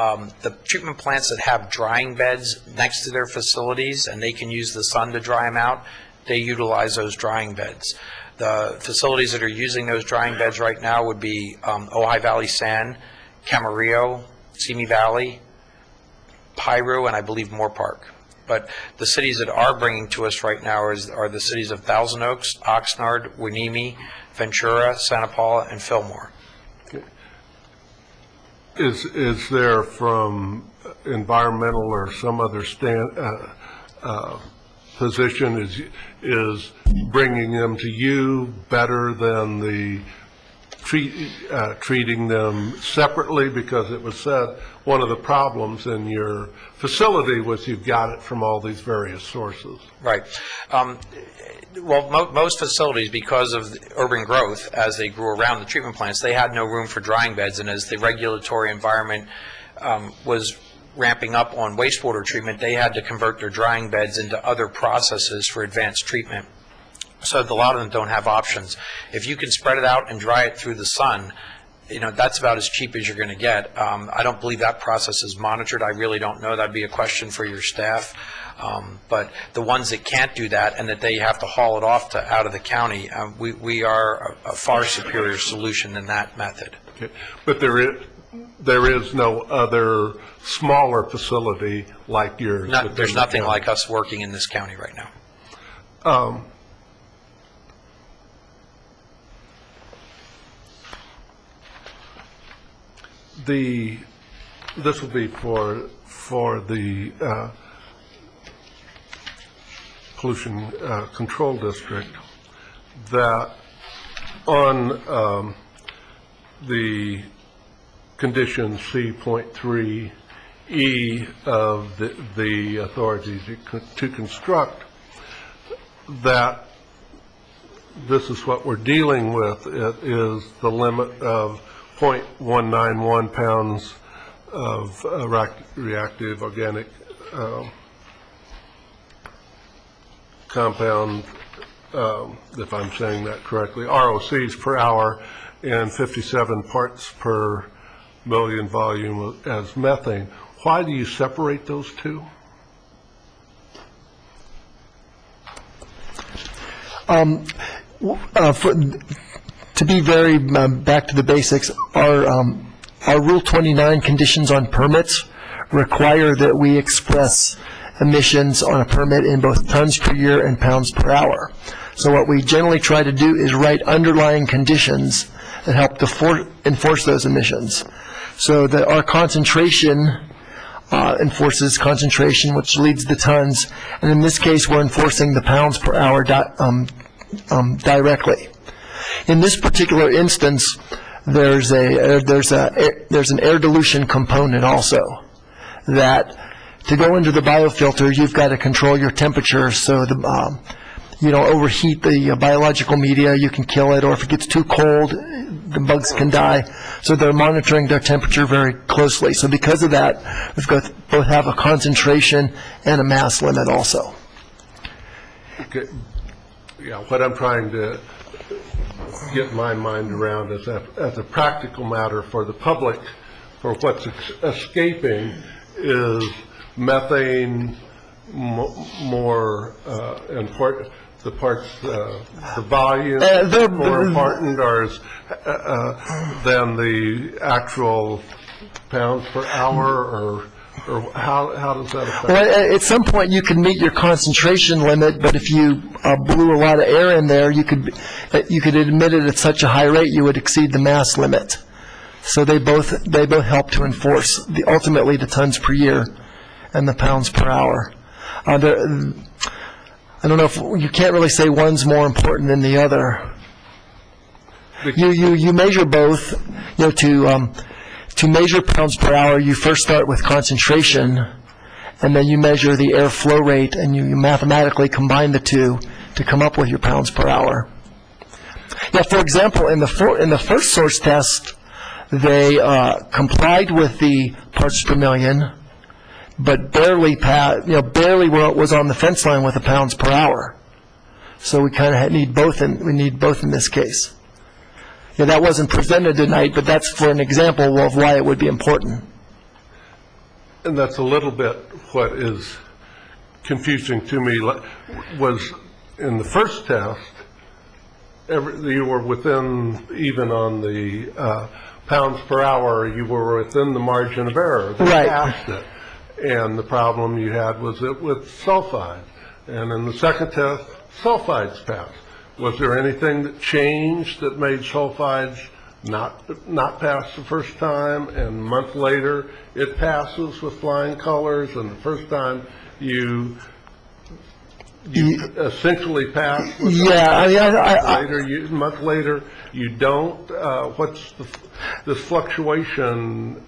The treatment plants that have drying beds next to their facilities, and they can use the sun to dry them out, they utilize those drying beds. The facilities that are using those drying beds right now would be Ojai Valley Sand, Camarillo, Simi Valley, Piru, and I believe Moore Park. But the cities that are bringing to us right now are the cities of Thousand Oaks, Oxnard, Hueneme, Ventura, Santa Paula, and Fillmore. Is there from environmental or some other position, is bringing them to you better than the treating them separately? Because it was said one of the problems in your facility was you've got it from all these various sources. Right. Well, most facilities, because of urban growth, as they grew around the treatment plants, they had no room for drying beds, and as the regulatory environment was ramping up on wastewater treatment, they had to convert their drying beds into other processes for advanced treatment. So a lot of them don't have options. If you can spread it out and dry it through the sun, that's about as cheap as you're going to get. I don't believe that process is monitored. I really don't know. That'd be a question for your staff. But the ones that can't do that and that they have to haul it off out of the county, we are a far superior solution than that method. Okay. But there is no other smaller facility like yours? There's nothing like us working in this county right now. This will be for the pollution control district, that on the condition C.3E of the authority to construct, that this is what we're dealing with. It is the limit of 0.191 pounds of reactive organic compound, if I'm saying that correctly, ROCs per hour, and 57 parts per million volume as methane. Why do you separate those two? To be very back to the basics, our Rule 29 conditions on permits require that we express emissions on a permit in both tons per year and pounds per hour. So what we generally try to do is write underlying conditions that help to enforce those emissions. So that our concentration enforces concentration, which leads to tons, and in this case we're enforcing the pounds per hour directly. In this particular instance, there's an air dilution component also, that to go into the biofilter, you've got to control your temperature so you don't overheat the biological media. You can kill it, or if it gets too cold, the bugs can die. So they're monitoring their temperature very closely. So because of that, we've got both have a concentration and a mass limit also. Okay. Yeah, what I'm trying to get my mind around is that as a practical matter for the public, for what's escaping is methane more important, the parts, the volume more important than the actual pounds per hour, or how does that affect? Well, at some point you can meet your concentration limit, but if you blew a lot of air in there, you could emit it at such a high rate you would exceed the mass limit. So they both help to enforce ultimately the tons per year and the pounds per hour. I don't know if you can't really say one's more important than the other. You measure both. To measure pounds per hour, you first start with concentration, and then you measure the air flow rate, and you mathematically combine the two to come up with your pounds per hour. Now, for example, in the first source test, they complied with the parts per million, but barely was on the fence line with the pounds per hour. So we kind of need both. We need both in this case. Yeah, that wasn't presented tonight, but that's for an example of why it would be important. And that's a little bit what is confusing to me, was in the first test, you were within, even on the pounds per hour, you were within the margin of error. They Right. passed it. And the problem you had was it with sulfide. And in the second test, sulfides passed. Was there anything that changed that made sulfides not pass the first time, and a month later it passes with flying colors, and the first time you essentially pass with Yeah, I mean, later, a month later you don't? What's this fluctuation?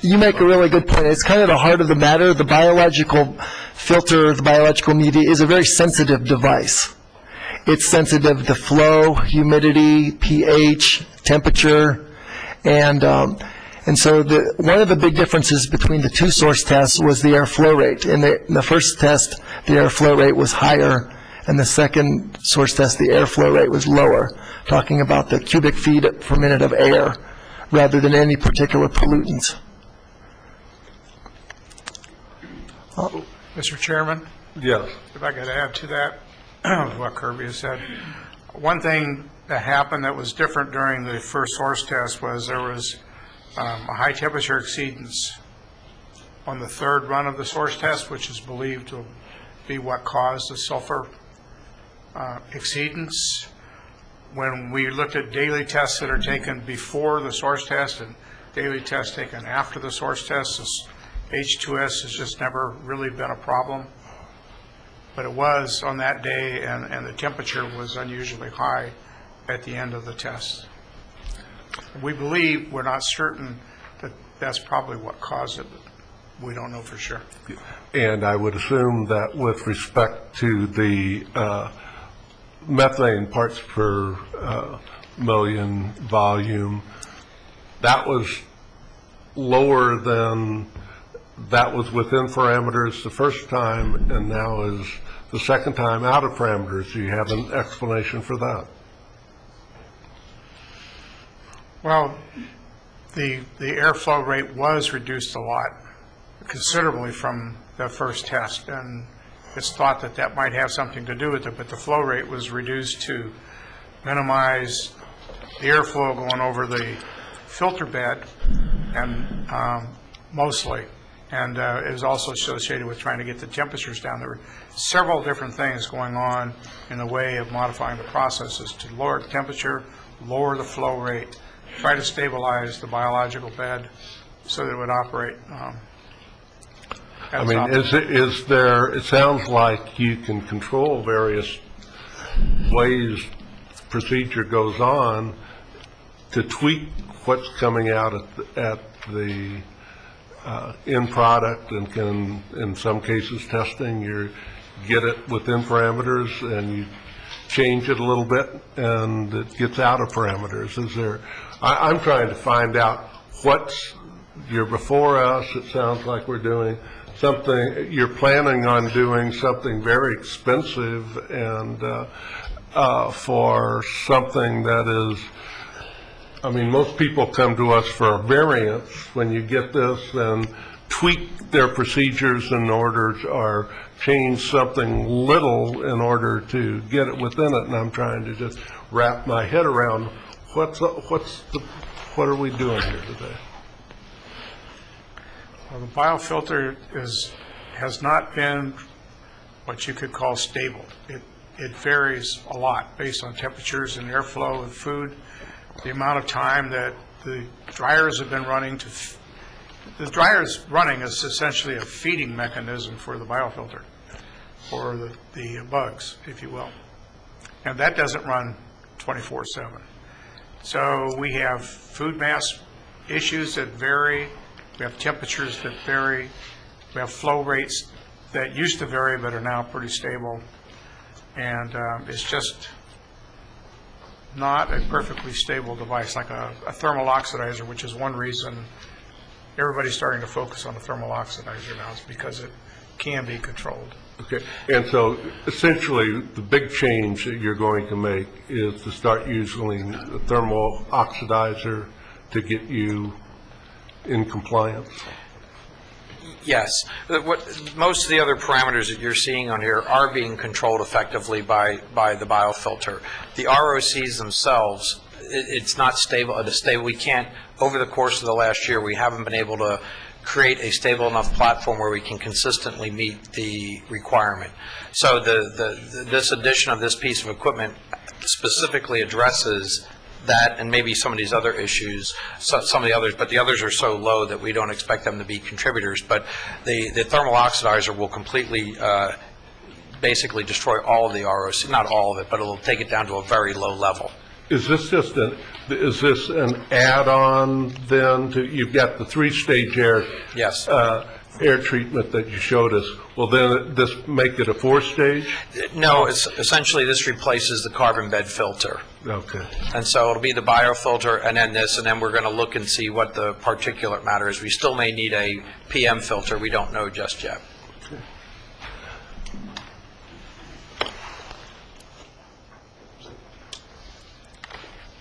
You make a really good point. It's kind of the heart of the matter. The biological filter, the biological media is a very sensitive device. It's sensitive to flow, humidity, pH, temperature, and so one of the big differences between the two source tests was the airflow rate. In the first test, the airflow rate was higher, and the second source test, the airflow rate was lower, talking about the cubic feet per minute of air rather than any particular pollutants. Mr. Chairman, Yes. if I could add to that, what Kirby has said. One thing that happened that was different during the first source test was there was a high temperature exceedance on the third run of the source test, which is believed to be what caused the sulfur exceedance. When we looked at daily tests that are taken before the source test and daily tests taken after the source test, this H2S has just never really been a problem. But it was on that day, and the temperature was unusually high at the end of the test. We believe, we're not certain, that that's probably what caused it, but we don't know for sure. And I would assume that with respect to the methane parts per million volume, that was lower than, that was within parameters the first time, and now is the second time out of parameters. Do you have an explanation for that? Well, the airflow rate was reduced a lot, considerably from the first test, and it's thought that that might have something to do with it, but the flow rate was reduced to minimize the airflow going over the filter bed, and mostly, and it was also associated with trying to get the temperatures down. There were several different things going on in the way of modifying the processes to lower the temperature, lower the flow rate, try to stabilize the biological bed so that it would operate. I mean, is there, it sounds like you can control various ways procedure goes on to tweak what's coming out at the end product, and can, in some cases, testing, you get it within parameters and you change it a little bit and it gets out of parameters. Is there, I'm trying to find out what's, you're before us, it sounds like we're doing something, you're planning on doing something very expensive, and for something that is, I mean, most people come to us for a variance when you get this and tweak their procedures in order to, or change something little in order to get it within it, and I'm trying to just wrap my head around what are we doing here today? Well, the biofilter has not been what you could call stable. It varies a lot based on temperatures and airflow and food. The amount of time that the dryers have been running the dryers running is essentially a feeding mechanism for the biofilter, for the bugs, if you will. And that doesn't run 24/7. So we have food mass issues that vary. We have temperatures that vary. We have flow rates that used to vary but are now pretty stable. And it's just not a perfectly stable device, like a thermal oxidizer, which is one reason everybody's starting to focus on the thermal oxidizer now, is because it can be controlled. Okay, and so essentially, the big change that you're going to make is to start using a thermal oxidizer to get you in compliance? Yes. Most of the other parameters that you're seeing on here are being controlled effectively by the biofilter. The ROCs themselves, it's not stable. We can't, over the course of the last year, we haven't been able to create a stable enough platform where we can consistently meet the requirement. So this addition of this piece of equipment specifically addresses that and maybe some of these other issues, some of the others, but the others are so low that we don't expect them to be contributors. But the thermal oxidizer will completely, basically destroy all of the ROC, not all of it, but it'll take it down to a very low level. Is this is this an add-on then to, you've got the three-stage air? Yes. Air treatment that you showed us, will then this make it a four-stage? No, essentially this replaces the carbon bed filter. Okay. And so it'll be the biofilter and then this, and then we're going to look and see what the particulate matter is. We still may need a PM filter. We don't know just yet.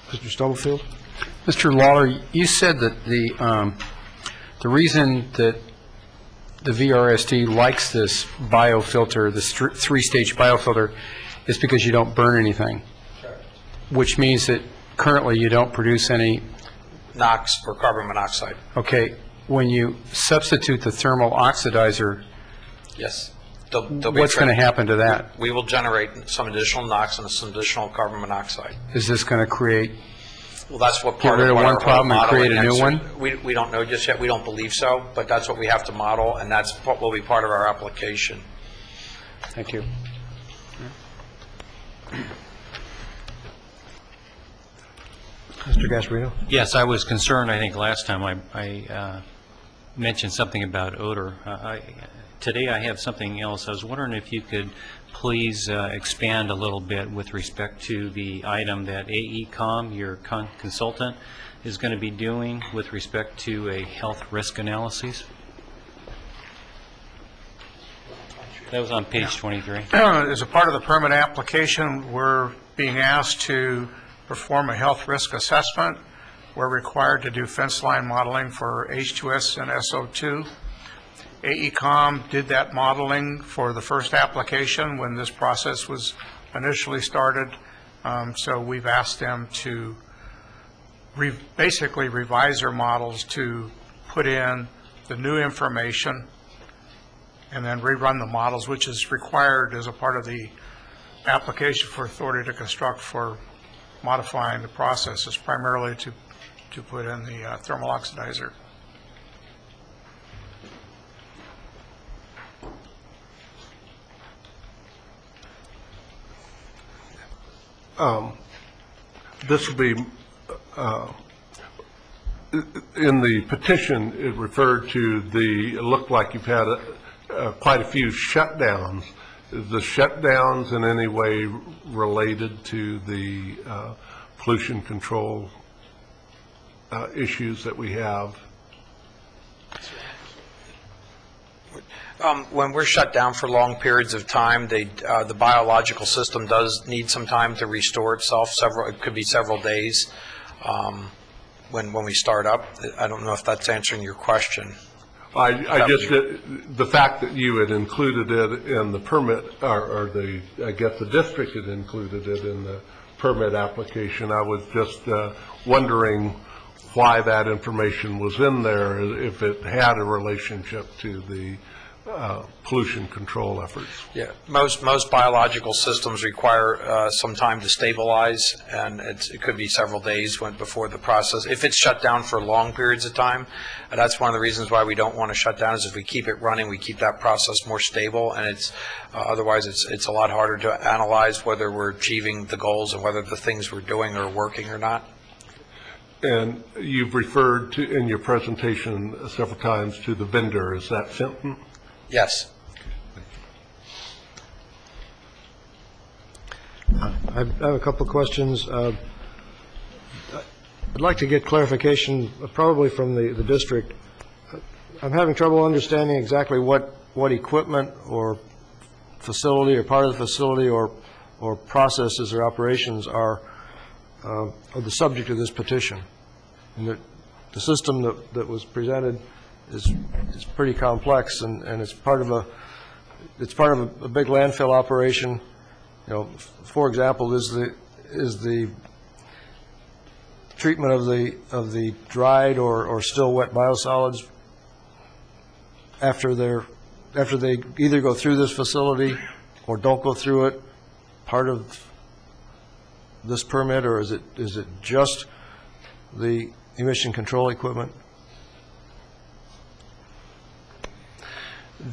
Mr. Stubblefield? Mr. Lawler, you said that the reason that the VRSD likes this biofilter, this three-stage biofilter, is because you don't burn anything. Which means that currently you don't produce any. NOx or carbon monoxide. Okay, when you substitute the thermal oxidizer, Yes. what's going to happen to that? We will generate some additional NOx and some additional carbon monoxide. Is this going to create, Well, that's what Get part rid of of what one our problem and modeling create a new next- one? We don't know just yet. We don't believe so, but that's what we have to model, and that's what will be part of our application. thank you. Mr. Gasparino? Yes, I was concerned, I think, last time I mentioned something about odor. Today I have something else. I was wondering if you could please expand a little bit with respect to the item that AECom, your consultant, is going to be doing with respect to a health risk analysis. That was on page 23. As a part of the permit application, we're being asked to perform a health risk assessment. We're required to do fence line modeling for H2S and SO2. AECom did that modeling for the first application when this process was initially started. So we've asked them to basically revise their models to put in the new information and then rerun the models, which is required as a part of the application for authority to construct for modifying the processes, primarily to put in the thermal oxidizer. This will be, in the petition, it referred to it looked like you've had quite a few shutdowns. Is the shutdowns in any way related to the pollution control issues that we have? When we're shut down for long periods of time, the biological system does need some time to restore itself. It could be several days when we start up. I don't know if that's answering your question. I just, the fact that you had included it in the permit, or I guess the district had included it in the permit application, I was just wondering why that information was in there, if it had a relationship to the pollution control efforts. Yeah, most biological systems require some time to stabilize, and it could be several days before the process. If it's shut down for long periods of time, that's one of the reasons why we don't want to shut down, is if we keep it running, we keep that process more stable, and otherwise it's a lot harder to analyze whether we're achieving the goals and whether the things we're doing are working or not. And you've referred to, in your presentation several times, to the vendor. Is that Fenton? Yes. I have a couple of questions. I'd like to get clarification, probably from the district. I'm having trouble understanding exactly what what equipment or facility or part of the facility or processes or operations are the subject of this petition. And the system that was presented is pretty complex, and it's part of a big landfill operation. You know, for example, is the treatment of the dried or still wet biosolids after they either go through this facility or don't go through it part of this permit, or is it just the emission control equipment?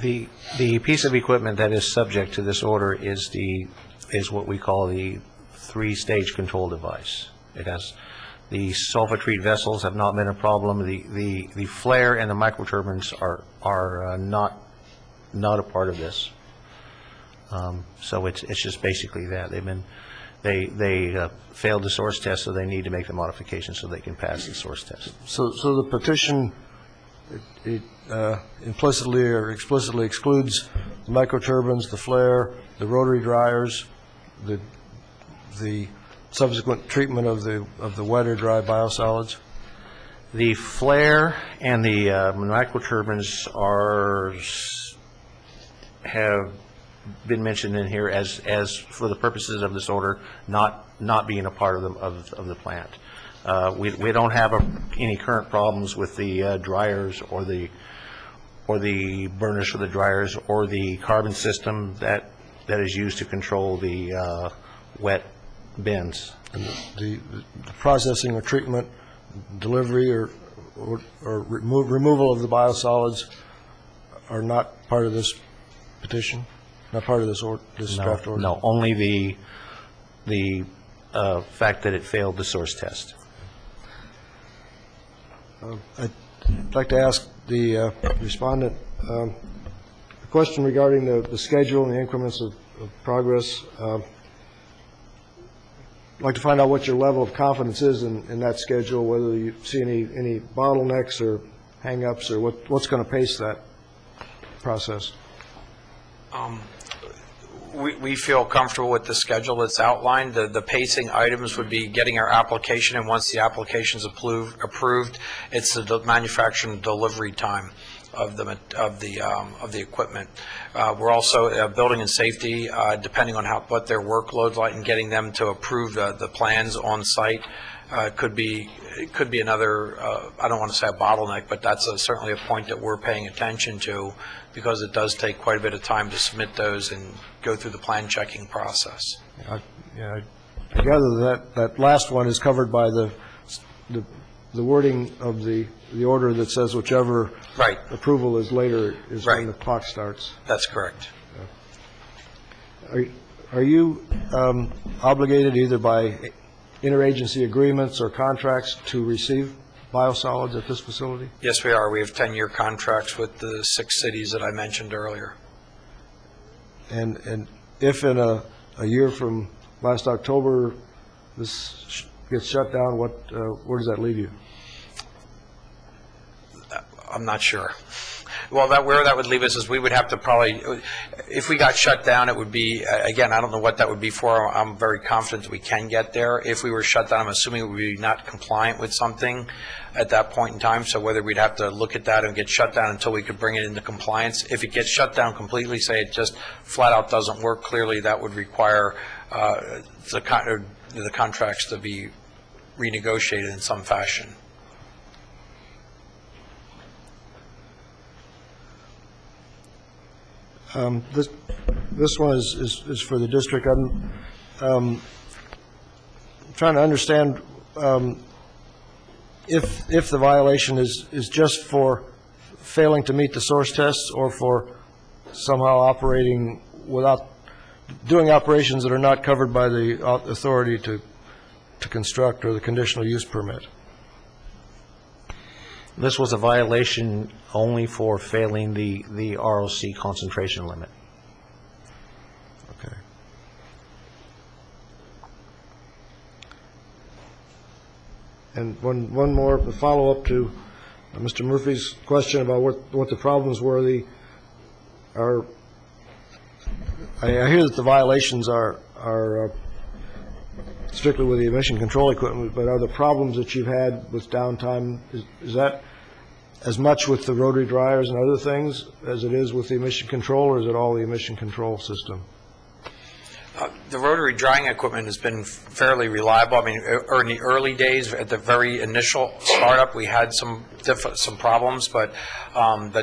The piece of equipment that is subject to this order is what we call the three-stage control device. It has, the sulfur-treated vessels have not been a problem. The flare and the microturbines are not a part of this. So it's just basically that. They failed the source test, so they need to make the modification so they can pass the source test. So the petition, it implicitly or explicitly excludes the microturbines, the flare, the rotary dryers, the subsequent treatment of the wet or dry biosolids? The flare and the microturbines have been mentioned in here as for the purposes of this order, not being a part of the plant. We don't have any current problems with the dryers or the burners for the dryers or the carbon system that is used to control the wet bins. And the processing or treatment, delivery or removal of the biosolids are not part of this petition? Not part of this draft order? No, only the fact that it failed the source test. I'd like to ask the respondent a question regarding the schedule and the increments of progress. I'd like to find out what your level of confidence is in that schedule, whether you see any bottlenecks or hang-ups, or what's going to pace that process. We feel comfortable with the schedule that's outlined. The pacing items would be getting our application, and once the application's approved, it's the manufacturing delivery time of the equipment. We're also building and safety, depending on what their workload's like, and getting them to approve the plans on site. It could be another, I don't want to say a bottleneck, but that's certainly a point that we're paying attention to, because it does take quite a bit of time to submit those and go through the plan checking process. I gather that last one is covered by the wording of the order that says whichever Right. approval is later is Right. when the clock starts. That's correct. Are you obligated either by interagency agreements or contracts to receive biosolids at this facility? Yes, we are. We have 10-year contracts with the 6 cities that I mentioned earlier. And if in a year from last October this gets shut down, where does that leave you? I'm not sure. Well, where that would leave us is we would have to probably, if we got shut down, it would be, again, I don't know what that would be for. I'm very confident that we can get there. If we were shut down, I'm assuming it would be not compliant with something at that point in time, so whether we'd have to look at that and get shut down until we could bring it into compliance. If it gets shut down completely, say it just flat out doesn't work, clearly that would require the contracts to be renegotiated in some fashion. This one is for the district. I'm trying to understand if the violation is just for failing to meet the source tests, or for somehow operating without doing operations that are not covered by the authority to construct or the conditional use permit. This was a violation only for failing the ROC concentration limit. Okay. And one more follow-up to Mr. Murphy's question about what the problems were. I hear that the violations are strictly with the emission control equipment, but are the problems that you've had with downtime, is that as much with the rotary dryers and other things as it is with the emission control, or is it all the emission control system? The rotary drying equipment has been fairly reliable. I mean, in the early days, at the very initial startup, we had some problems, but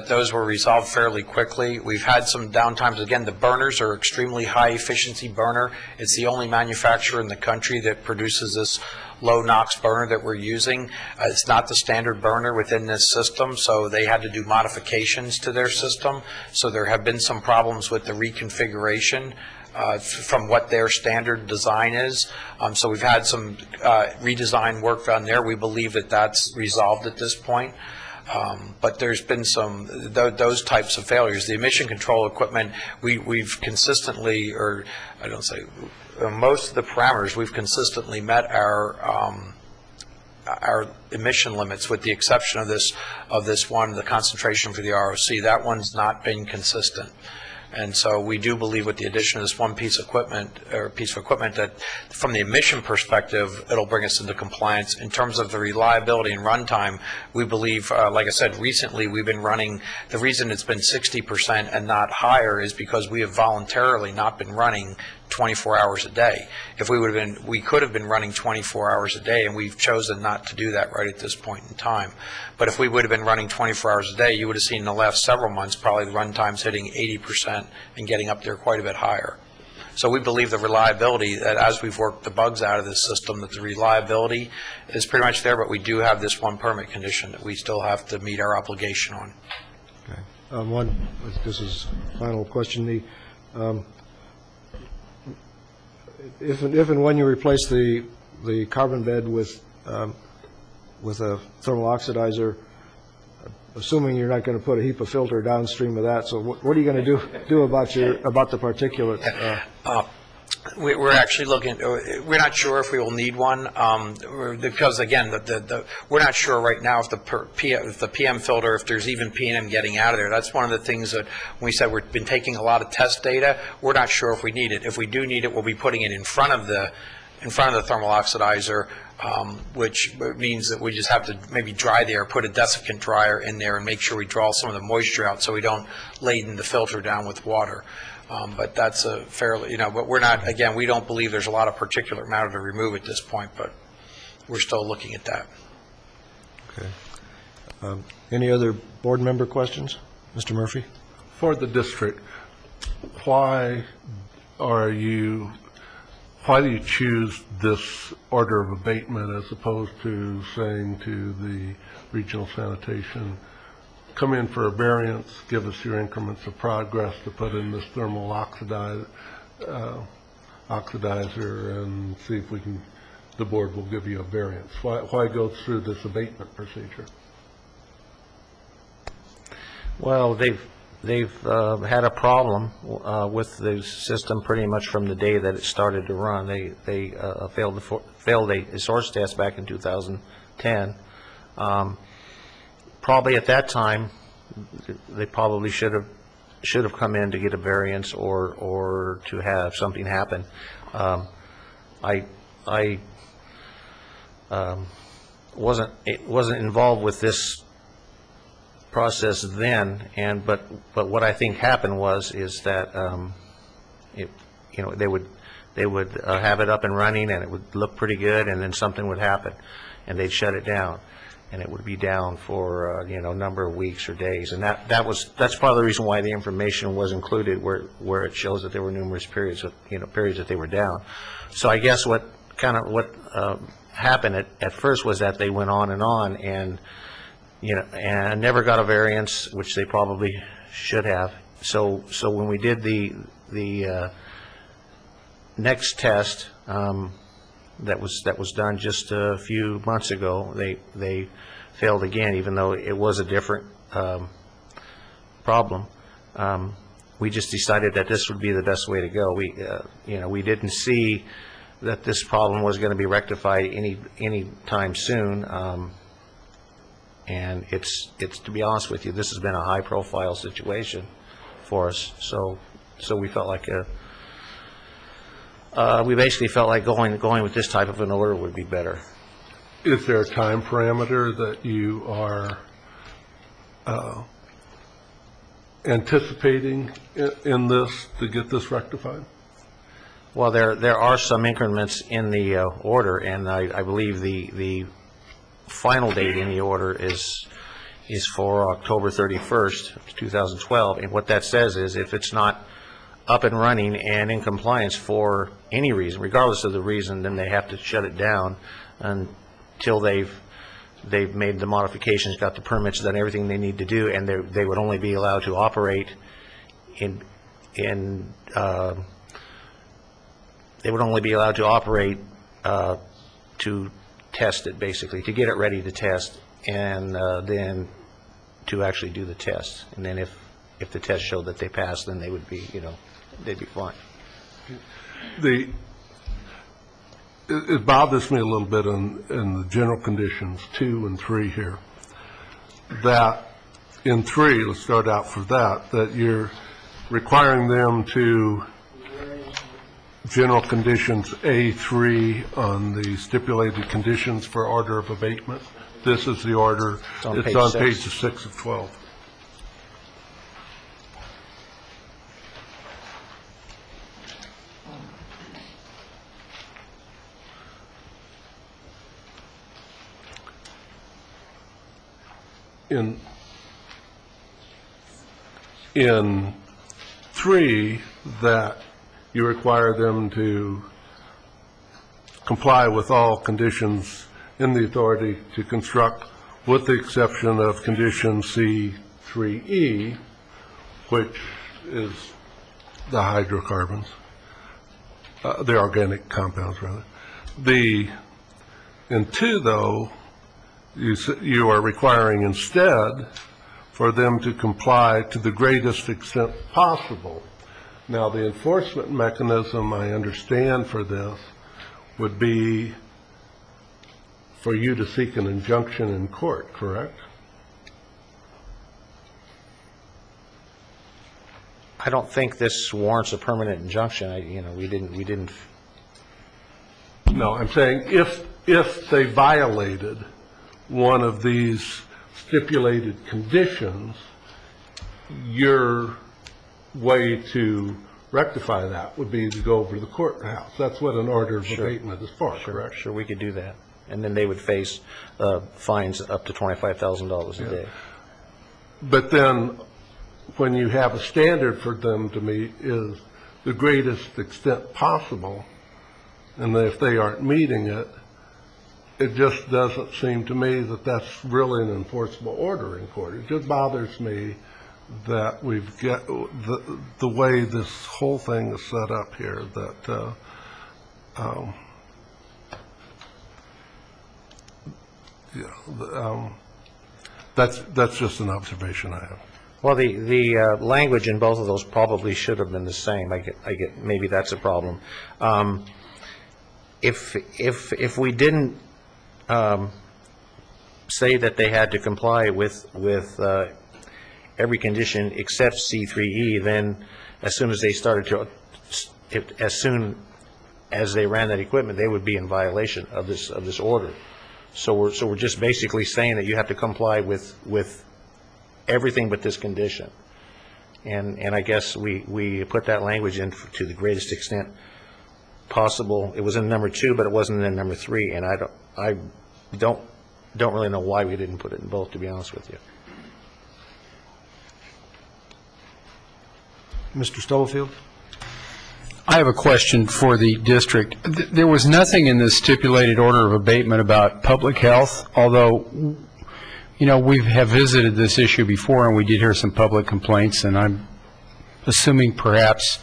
those were resolved fairly quickly. We've had some downtimes. Again, the burners are extremely high efficiency burner. It's the only manufacturer in the country that produces this low NOx burner that we're using. It's not the standard burner within this system, so they had to do modifications to their system. So there have been some problems with the reconfiguration from what their standard design is. So we've had some redesign work done there. We believe that that's resolved at this point. But there's been some, those types of failures. The emission control equipment, we've consistently, or I don't say, most of the parameters, we've consistently met our emission limits, with the exception of this one, the concentration for the ROC. That one's not been consistent. And so we do believe with the addition of this one piece of equipment, that from the emission perspective, it'll bring us into compliance. In terms of the reliability and runtime, we believe, like I said, recently we've been running, the reason it's been 60% and not higher is because we have voluntarily not been running 24 hours a day. If we could have been running 24 hours a day, and we've chosen not to do that right at this point in time. But if we would have been running 24 hours a day, you would have seen in the last several months probably the run times hitting 80% and getting up there quite a bit higher. So we believe the reliability, that as we've worked the bugs out of this system, that the reliability is pretty much there, but we do have this one permit condition that we still have to meet our obligation on. Okay. This is final question. If and when you replace the carbon bed with a thermal oxidizer, assuming you're not going to put a HEPA filter downstream of that, so what are you going to do about the particulate? We're actually looking, we're not sure if we will need one, because again, we're not sure right now if the PM filter, if there's even PM getting out of there. That's one of the things that when we said we've been taking a lot of test data, we're not sure if we need it. If we do need it, we'll be putting it in front of the thermal oxidizer, which means that we just have to maybe dry the air, put a desiccant dryer in there and make sure we draw some of the moisture out so we don't laden the filter down with water. But that's a fairly, but we're not, again, we don't believe there's a lot of particulate matter to remove at this point, but we're still looking at that. Okay. Any other board member questions? Mr. Murphy? For the district, why do you choose this order of abatement as opposed to saying to the regional sanitation, come in for a variance, give us your increments of progress to put in this thermal oxidizer and see if the board will give you a variance? Why go through this abatement procedure? Well, they've had a problem with the system pretty much from the day that it started to run. They failed a source test back in 2010. Probably at that time, they probably should have come in to get a variance or to have something happen. I wasn't involved with this process then, but what I think happened is that they would have it up and running and it would look pretty good, and then something would happen and they'd shut it down. And it would be down for a number of weeks or days, and that's part of the reason why the information was included, where it shows that there were numerous periods that they were down. So I guess what happened at first was that they went on, and never got a variance, which they probably should have. So when we did the next test that was done just a few months ago, they failed again, even though it was a different problem. We just decided that this would be the best way to go. We didn't see that this problem was going to be rectified any time soon. And it's to be honest with you, this has been a high-profile situation for us. So we felt like we basically felt like going with this type of an order would be better. Is there a time parameter that you are anticipating in this to get this rectified? Well, there are some increments in the order, and I believe the final date in the order is for October 31st, 2012. And what that says is if it's not up and running and in compliance for any reason, regardless of the reason, then they have to shut it down until they've made the modifications, got the permits, done everything they need to do, and they would only be allowed to operate they would only be allowed to operate to test it, basically, to get it ready to test, and then to actually do the test. And then if the test showed that they passed, then they would be, they'd be fine. It bothers me a little bit in the general conditions 2 and 3 here, that in 3, let's start out for that you're requiring them to, general conditions A3 on the stipulated conditions for order of abatement. This is the order. It's on page 6 of 12. In 3, that you require them to comply with all conditions in the authority to construct, with the exception of condition C3E, which is the hydrocarbons, the organic compounds, rather. In 2, though, you are requiring instead for them to comply to the greatest extent possible. Now, the enforcement mechanism, I understand for this, would be for you to seek an injunction in court, correct? I don't think this warrants a permanent injunction. We didn't. No, I'm saying if they violated one of these stipulated conditions, your way to rectify that would be to go over to the courthouse. That's what an order of abatement is for, correct? Sure, we could do that. And then they would face fines up to $25,000 a day. But then, when you have a standard for them to meet is the greatest extent possible, and if they aren't meeting it, it just doesn't seem to me that that's really an enforceable order in court. It just bothers me that we've got the way this whole thing is set up here, that that's just an observation I have. Well, the language in both of those probably should have been the same. I get maybe that's a problem. If we didn't say that they had to comply with every condition except C3E, then as soon as they started to, as soon as they ran that equipment, they would be in violation of this order. So we're just basically saying that you have to comply with everything but this condition. And I guess we put that language in to the greatest extent possible. It was in number 2, but it wasn't in number 3, and I don't really know why we didn't put it in both, to be honest with you. Mr. Stubblefield? I have a question for the district. There was nothing in this stipulated order of abatement about public health, although, we have visited this issue before, and we did hear some public complaints, and I'm assuming perhaps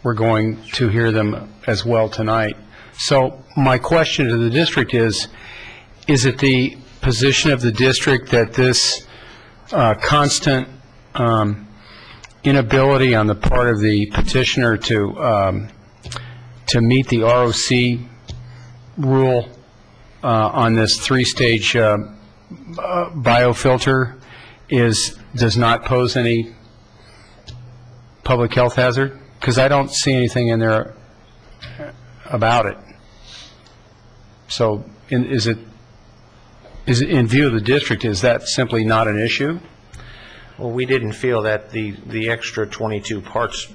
we're going to hear them as well tonight. So my question to the district is it the position of the district that this constant inability on the part of the petitioner to meet the ROC rule on this 3-stage biofilter does not pose any public health hazard? Because I don't see anything in there about it. So is it, in view of the district, is that simply not an issue? Well, we didn't feel that the extra 22 parts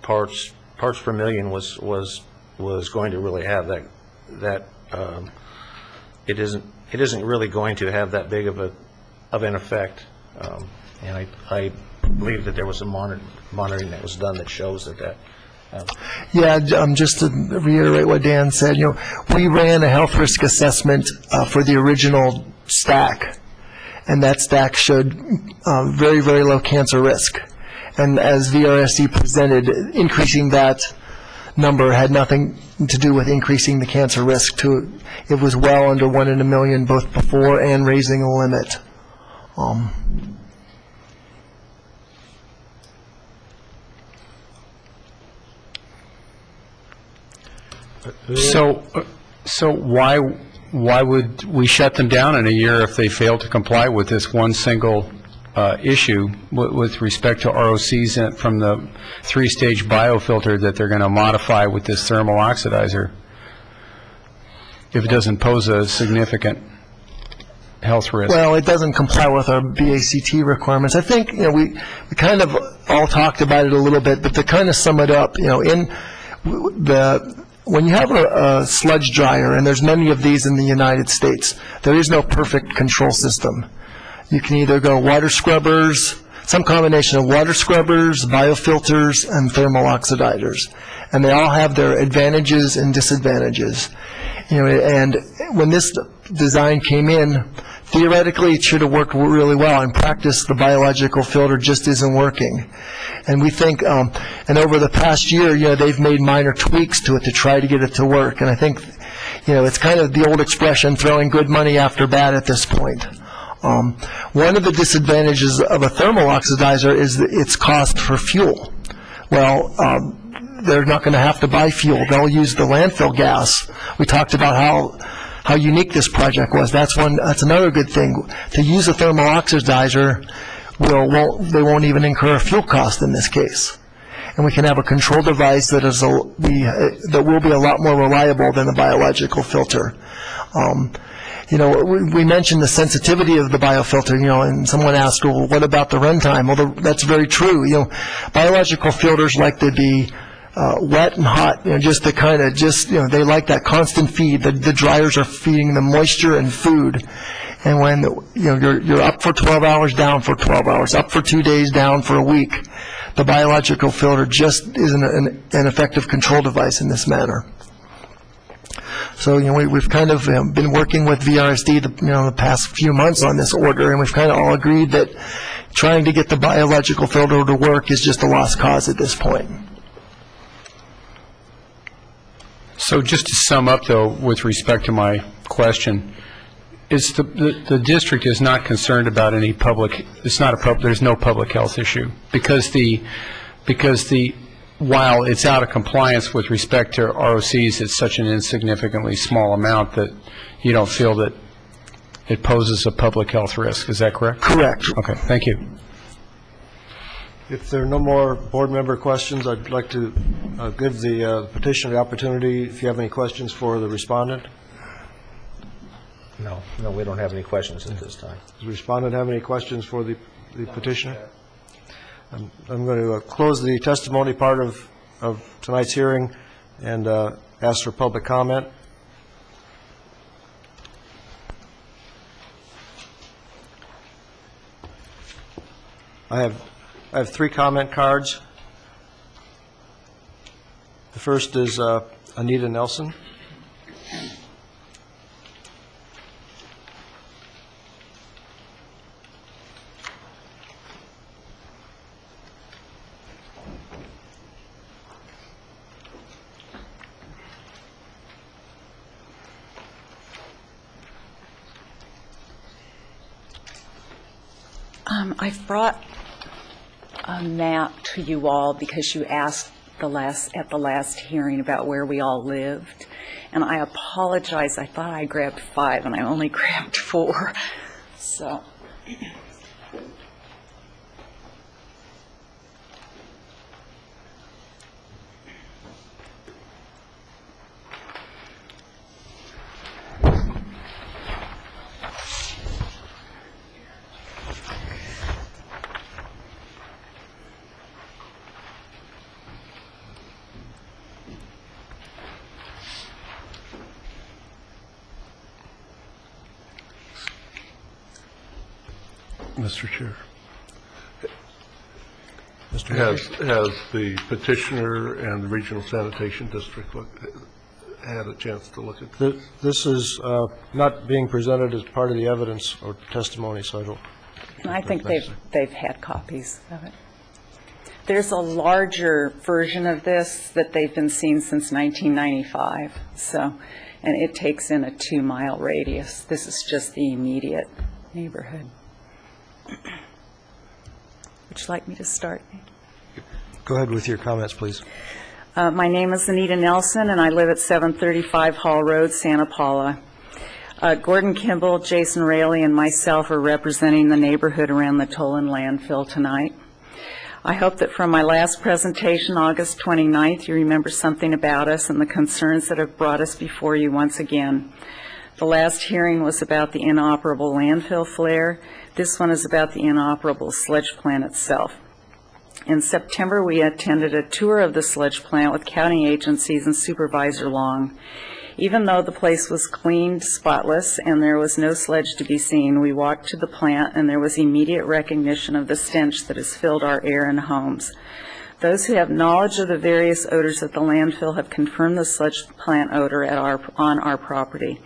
per million was going to really have that it isn't really going to have that big of an effect. And I believe that there was some monitoring that was done that shows that. Yeah, just to reiterate what Dan said, we ran a health risk assessment for the original stack, and that stack showed very, very low cancer risk. And as VRSD presented, increasing that number had nothing to do with increasing the cancer risk. It was well under 1 in a million, both before and raising the limit. So why would we shut them down in a year if they fail to comply with this one single issue with respect to ROCs from the 3-stage biofilter that they're going to modify with this thermal oxidizer, if it doesn't pose a significant health risk? Well, it doesn't comply with our BACT requirements. I think, we kind of all talked about it a little bit, but to kind of sum it up, when you have a sludge dryer, and there's many of these in the United States, there is no perfect control system. You can either go water scrubbers, some combination of water scrubbers, biofilters, and thermal oxidizers. And they all have their advantages and disadvantages. And when this design came in, theoretically it should have worked really well. In practice, the biological filter just isn't working. And we think, and over the past year, they've made minor tweaks to it to try to get it to work. And I think, it's kind of the old expression, throwing good money after bad at this point. One of the disadvantages of a thermal oxidizer is its cost for fuel. Well, they're not going to have to buy fuel. They'll use the landfill gas. We talked about how unique this project was. That's another good thing. To use a thermal oxidizer, they won't even incur a fuel cost in this case. And we can have a control device that will be a lot more reliable than the biological filter. We mentioned the sensitivity of the biofilter, and someone asked, well, what about the runtime? Well, that's very true. Biological filters like to be wet and hot, just to kind of they like that constant feed. The dryers are feeding them moisture and food. And when you're up for 12 hours, down for 12 hours, up for 2 days, down for a week, the biological filter just isn't an effective control device in this manner. So we've kind of been working with VRSD the past few months on this order, and we've kind of all agreed that trying to get the biological filter to work is just a lost cause at this point. So just to sum up, though, with respect to my question, is the district is not concerned about any public. There's no public health issue because while it's out of compliance with respect to ROCs, it's such an insignificantly small amount that you don't feel that it poses a public health risk. Is that correct? Correct. Okay. Thank you. If there are no more board member questions, I'd like to give the petitioner the opportunity, if you have any questions for the respondent. No, we don't have any questions at this time. Does the respondent have any questions for the petitioner? I'm going to close the testimony part of tonight's hearing and ask for public comment. I have 3 comment cards. The first is Anita Nelson. I've brought a map to you all because you asked at the last hearing about where we all lived, and I apologize. I thought I grabbed 5, and I only grabbed 4. So. Mr. Chair. Mr. Has the petitioner and the Regional Sanitation District had a chance to look at this? This is not being presented as part of the evidence or testimony, so I don't... I think they've had copies of it. There's a larger version of this that they've been seeing since 1995, so, and it takes in a 2-mile radius. This is just the immediate neighborhood. Would you like me to start? Go ahead with your comments, please. My name is Anita Nelson, and I live at 735 Hall Road, Santa Paula. Gordon Kimball, Jason Raley, and myself are representing the neighborhood around the Tolan landfill tonight. I hope that from my last presentation, August 29th, you remember something about us and the concerns that have brought us before you once again. The last hearing was about the inoperable landfill flare. This one is about the inoperable sludge plant itself. In September, we attended a tour of the sludge plant with county agencies and Supervisor Long. Even though the place was clean, spotless, and there was no sludge to be seen, we walked to the plant and there was immediate recognition of the stench that has filled our air and homes. Those who have knowledge of the various odors at the landfill have confirmed the sludge plant odor on our property.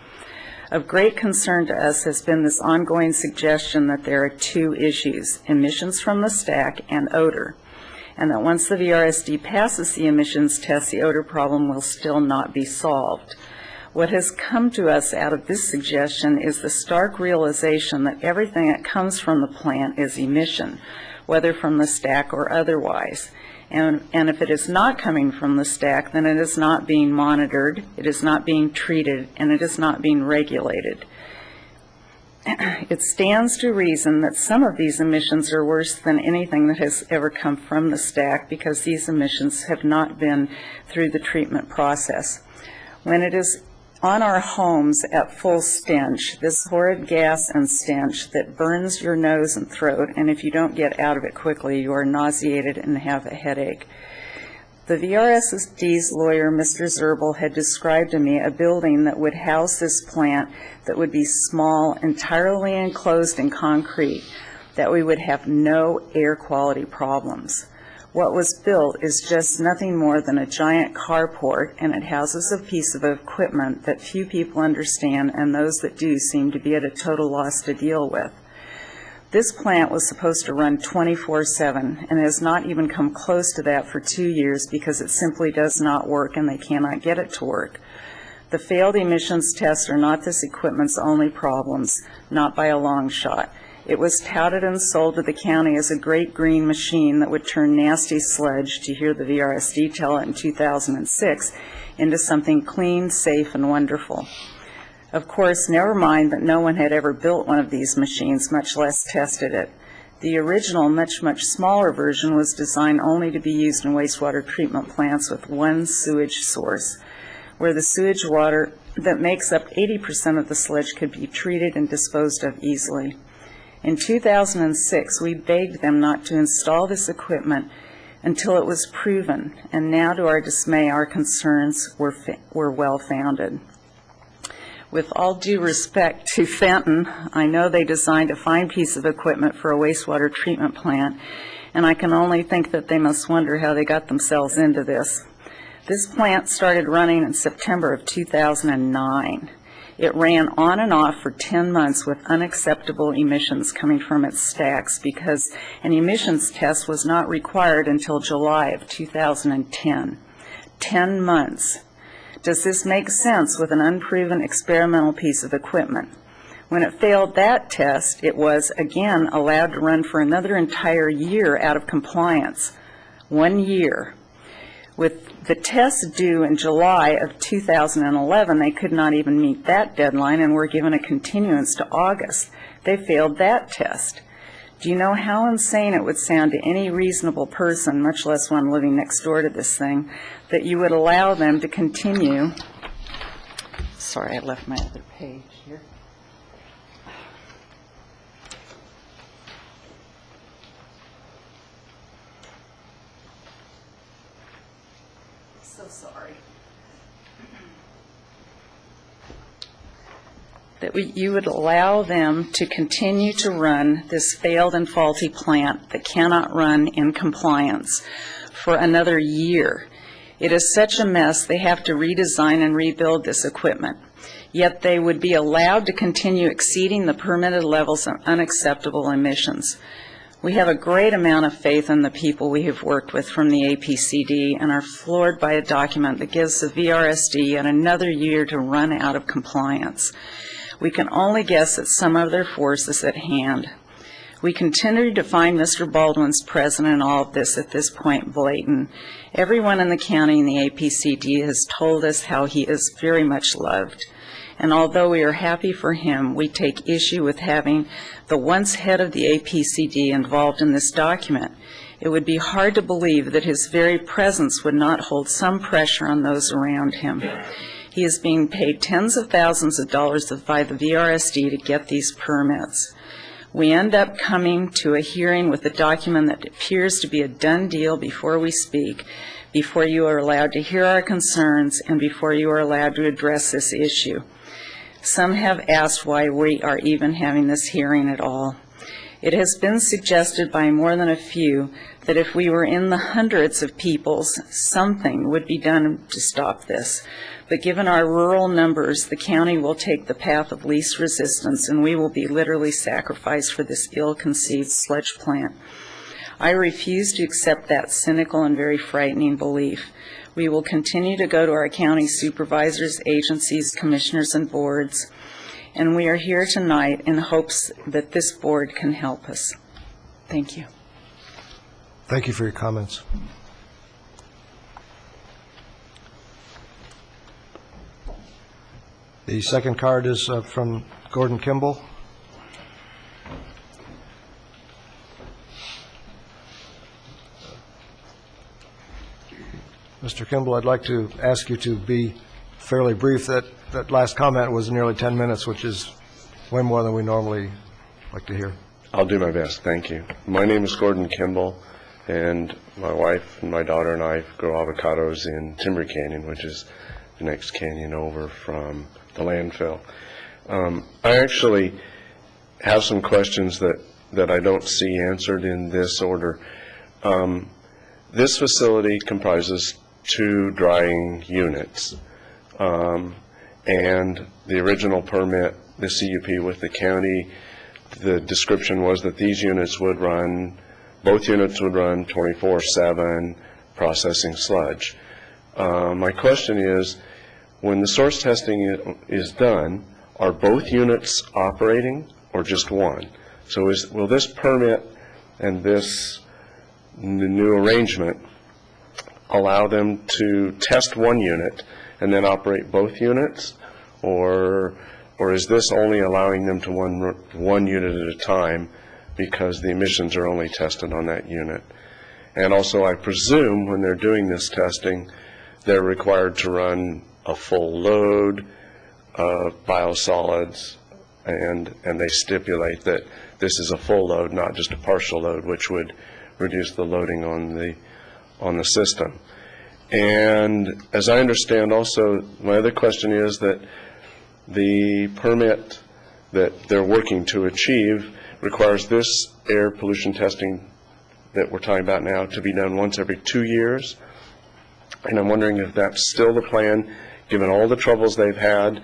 Of great concern to us has been this ongoing suggestion that there are 2 issues, emissions from the stack and odor, and that once the VRSD passes the emissions test, the odor problem will still not be solved. What has come to us out of this suggestion is the stark realization that everything that comes from the plant is emission, whether from the stack or otherwise. And if it is not coming from the stack, then it is not being monitored, it is not being treated, and it is not being regulated. It stands to reason that some of these emissions are worse than anything that has ever come from the stack because these emissions have not been through the treatment process. When it is on our homes at full stench, this horrid gas and stench that burns your nose and throat, and if you don't get out of it quickly, you are nauseated and have a headache. The VRSD's lawyer, Mr. Zerbel, had described to me a building that would house this plant that would be small, entirely enclosed in concrete, that we would have no air quality problems. What was built is just nothing more than a giant carport, and it houses a piece of equipment that few people understand, and those that do seem to be at a total loss to deal with. This plant was supposed to run 24/7 and has not even come close to that for 2 years because it simply does not work and they cannot get it to work. The failed emissions tests are not this equipment's only problems, not by a long shot. It was touted and sold to the county as a great green machine that would turn nasty sludge, to hear the VRSD tell it in 2006, into something clean, safe, and wonderful. Of course, never mind that no one had ever built one of these machines, much less tested it. The original, much, much smaller version was designed only to be used in wastewater treatment plants with one sewage source, where the sewage water that makes up 80% of the sludge could be treated and disposed of easily. In 2006, we begged them not to install this equipment until it was proven, and now, to our dismay, our concerns were well-founded. With all due respect to Fenton, I know they designed a fine piece of equipment for a wastewater treatment plant, and I can only think that they must wonder how they got themselves into this. This plant started running in September of 2009. It ran on and off for 10 months with unacceptable emissions coming from its stacks because an emissions test was not required until July of 2010. 10 months. Does this make sense with an unproven experimental piece of equipment? When it failed that test, it was, again, allowed to run for another entire year out of compliance. 1 year. With the test due in July of 2011, they could not even meet that deadline and were given a continuance to August. They failed that test. Do you know how insane it would sound to any reasonable person, much less one living next door to this thing, that you would allow them to continue? Sorry, I left my other page here. So sorry. that you would allow them to continue to run this failed and faulty plant that cannot run in compliance for another year. It is such a mess, they have to redesign and rebuild this equipment. Yet they would be allowed to continue exceeding the permitted levels of unacceptable emissions. We have a great amount of faith in the people we have worked with from the APCD and are floored by a document that gives the VRSD yet another year to run out of compliance. We can only guess at some of their forces at hand. We continue to find Mr. Baldwin's presence in all of this at this point blatant. Everyone in the county and the APCD has told us how he is very much loved. And although we are happy for him, we take issue with having the once head of the APCD involved in this document. It would be hard to believe that his very presence would not hold some pressure on those around him. He is being paid tens of thousands of dollars by the VRSD to get these permits. We end up coming to a hearing with a document that appears to be a done deal before we speak, before you are allowed to hear our concerns, and before you are allowed to address this issue. Some have asked why we are even having this hearing at all. It has been suggested by more than a few that if we were in the hundreds of peoples, something would be done to stop this. But given our rural numbers, the county will take the path of least resistance, and we will be literally sacrificed for this ill-conceived sludge plant. I refuse to accept that cynical and very frightening belief. We will continue to go to our county supervisors, agencies, commissioners, and boards, and we are here tonight in hopes that this board can help us. Thank you. Thank you for your comments. The second card is from Gordon Kimball. Mr. Kimball, I'd like to ask you to be fairly brief. That last comment was nearly 10 minutes, which is way more than we normally like to hear. I'll do my best, thank you. My name is Gordon Kimball, and my wife and my daughter and I grow avocados in Timber Canyon, which is the next canyon over from the landfill. I actually have some questions that I don't see answered in this order. This facility comprises 2 drying units, and the original permit, the CUP with the county, the description was that these units would run, both units would run 24/7 processing sludge. My question is, when the source testing is done, are both units operating or just one? So will this permit and this new arrangement allow them to test one unit and then operate both units? Or is this only allowing them to run one unit at a time because the emissions are only tested on that unit? And also, I presume when they're doing this testing, they're required to run a full load of biosolids, and they stipulate that this is a full load, not just a partial load, which would reduce the loading on the system. And as I understand also, my other question is that the permit that they're working to achieve requires this air pollution testing that we're talking about now to be done once every 2 years. And I'm wondering if that's still the plan, given all the troubles they've had.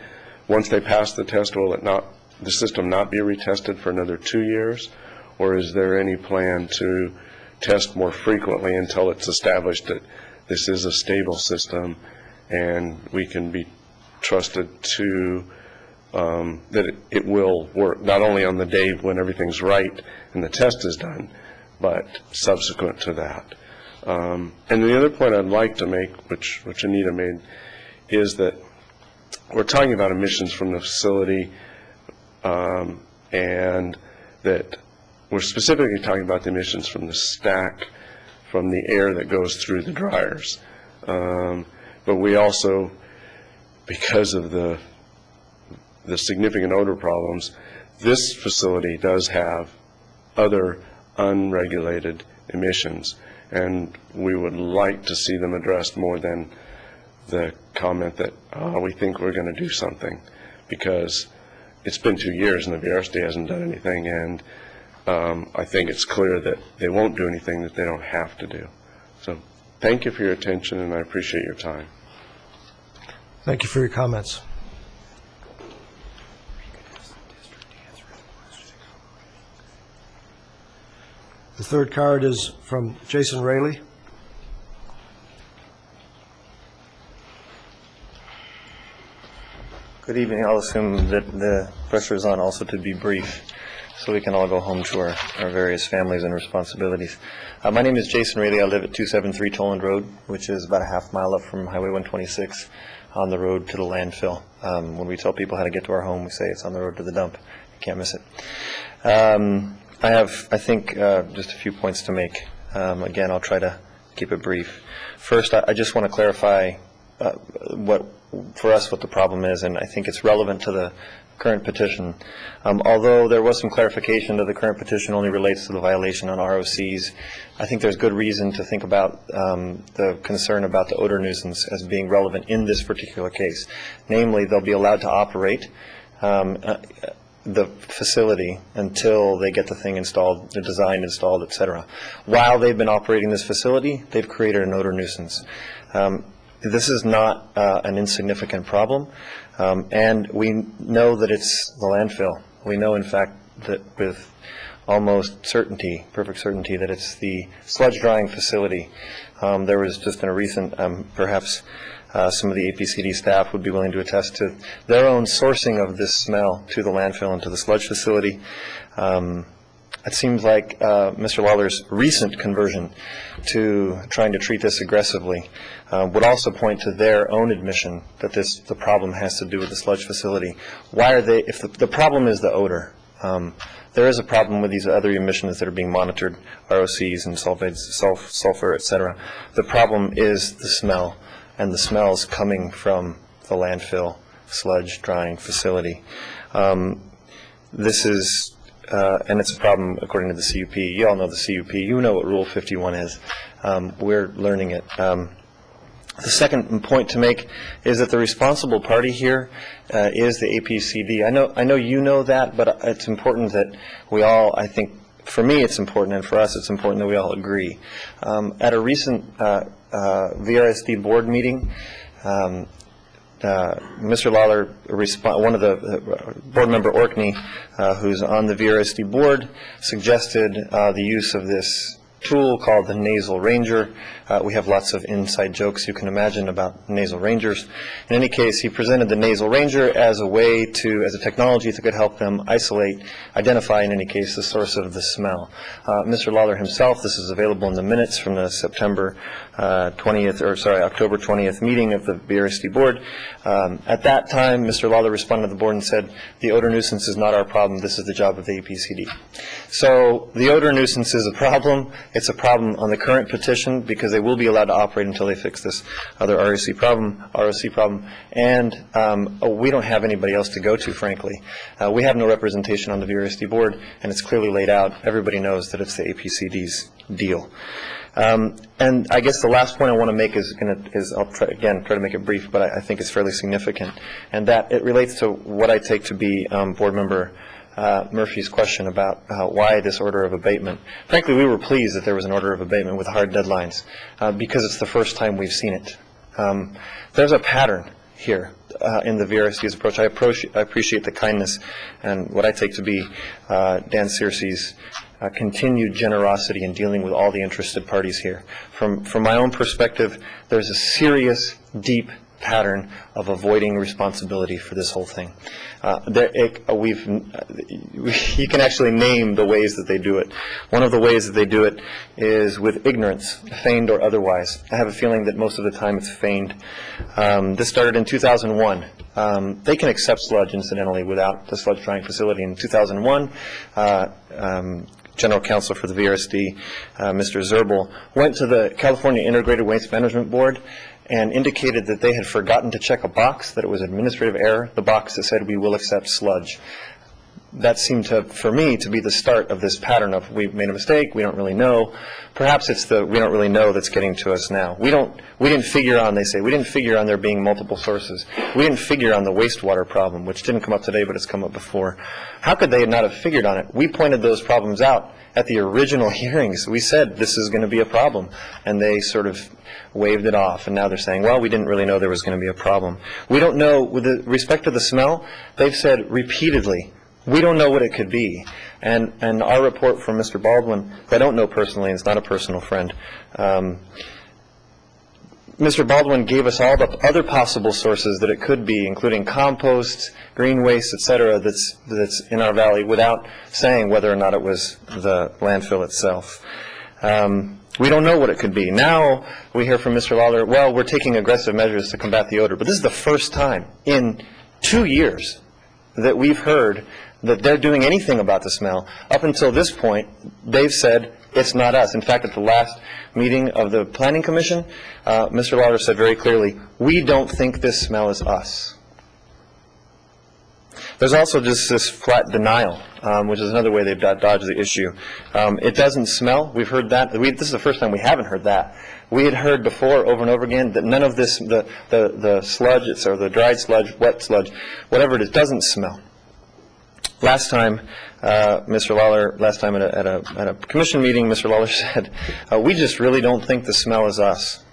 Once they pass the test, will the system not be retested for another 2 years? Or is there any plan to test more frequently until it's established that this is a stable system and we can be trusted to that it will work, not only on the day when everything's right and the test is done, but subsequent to that? And the other point I'd like to make, which Anita made, is that we're talking about emissions from the facility, and that we're specifically talking about the emissions from the stack, from the air that goes through the dryers. But we also, because of the significant odor problems, this facility does have other unregulated emissions, and we would like to see them addressed more than the comment that we think we're going to do something, because it's been 2 years and the VRSD hasn't done anything, and I think it's clear that they won't do anything that they don't have to do. So thank you for your attention, and I appreciate your time. Thank you for your comments. The third card is from Jason Raley. Good evening. I'll assume that the pressure is on also to be brief, so we can all go home to our various families and responsibilities. My name is Jason Raley. I live at 273 Toland Road, which is about a half mile up from Highway 126 on the road to the landfill. When we tell people how to get to our home, we say it's on the road to the dump. You can't miss it. I have, I think, just a few points to make. Again, I'll try to keep it brief. First, I just want to clarify what the problem is, and I think it's relevant to the current petition. Although there was some clarification that the current petition only relates to the violation on ROCs, I think there's good reason to think about the concern about the odor nuisance as being relevant in this particular case. Namely, they'll be allowed to operate the facility until they get the thing installed, the design installed, etc. While they've been operating this facility, they've created an odor nuisance. This is not an insignificant problem, and we know that it's the landfill. We know, in fact, that with almost certainty, perfect certainty, that it's the sludge drying facility. There was just in a recent, perhaps some of the APCD staff would be willing to attest to their own sourcing of this smell to the landfill and to the sludge facility. It seems like Mr. Lawler's recent conversion to trying to treat this aggressively would also point to their own admission that the problem has to do with the sludge facility. Why are they, if the problem is the odor, there is a problem with these other emissions that are being monitored, ROCs and sulfates, sulfur, etc. The problem is the smell, and the smell's coming from the landfill sludge drying facility. This is and it's a problem according to the CUP. You all know the CUP. You know what Rule 51 is. We're learning it. The second point to make is that the responsible party here is the APCD. I know you know that, but it's important that we all, I think, for me it's important, and for us it's important that we all agree. At a recent VRSD board meeting, Mr. Lawler, one of the board member Orkney, who's on the VRSD board, suggested the use of this tool called the Nasal Ranger. We have lots of inside jokes you can imagine about Nasal Rangers. In any case, he presented the Nasal Ranger as a way to, as a technology that could help them identify in any case, the source of the smell. Mr. Lawler himself, this is available in the minutes from the October 20th meeting of the VRSD board. At that time, Mr. Lawler responded to the board and said, the odor nuisance is not our problem, this is the job of the APCD. So the odor nuisance is a problem. It's a problem on the current petition because they will be allowed to operate until they fix this other ROC problem, and we don't have anybody else to go to, frankly. We have no representation on the VRSD board, and it's clearly laid out. Everybody knows that it's the APCD's deal. And I guess the last point I want to make is I'll try to make it brief, but I think it's fairly significant, and that it relates to what I take to be board member Murphy's question about why this order of abatement. Frankly, we were pleased that there was an order of abatement with hard deadlines because it's the first time we've seen it. There's a pattern here in the VRSD's approach. I appreciate the kindness and what I take to be Dan Searcy's continued generosity in dealing with all the interested parties here. From my own perspective, there's a serious, deep pattern of avoiding responsibility for this whole thing. You can actually name the ways that they do it. One of the ways that they do it is with ignorance, feigned or otherwise. I have a feeling that most of the time it's feigned. This started in 2001. They can accept sludge, incidentally, without the sludge drying facility. In 2001, General Counsel for the VRSD, Mr. Zerbel, went to the California Integrated Waste Management Board and indicated that they had forgotten to check a box, that it was administrative error, the box that said we will accept sludge. that seemed to, for me, to be the start of this pattern of we've made a mistake, we don't really know. Perhaps it's the we don't really know that's getting to us now. We didn't figure on, they say, we didn't figure on there being multiple sources. We didn't figure on the wastewater problem, which didn't come up today, but it's come up before. How could they not have figured on it? We pointed those problems out at the original hearings. We said this is going to be a problem, and they sort of waved it off, and now they're saying, well, we didn't really know there was going to be a problem. We don't know, with respect to the smell, they've said repeatedly, we don't know what it could be. And our report from Mr. Baldwin, who I don't know personally, and it's not a personal friend, Mr. Baldwin gave us all the other possible sources that it could be, including compost, green waste, et cetera, that's in our valley, without saying whether or not it was the landfill itself. We don't know what it could be. Now we hear from Mr. Lawler, well, we're taking aggressive measures to combat the odor. But this is the first time in 2 years that we've heard that they're doing anything about the smell. Up until this point, they've said it's not us. In fact, at the last meeting of the Planning Commission, Mr. Lawler said very clearly, we don't think this smell is us. There's also just this flat denial, which is another way they've dodged the issue. It doesn't smell. We've heard that. This is the first time we haven't heard that. We had heard before, over and over again, that none of this, the sludge, or the dried sludge, wet sludge, whatever it is, doesn't smell. Last time, Mr. Lawler, at a commission meeting, Mr. Lawler said, we just really don't think the smell is us.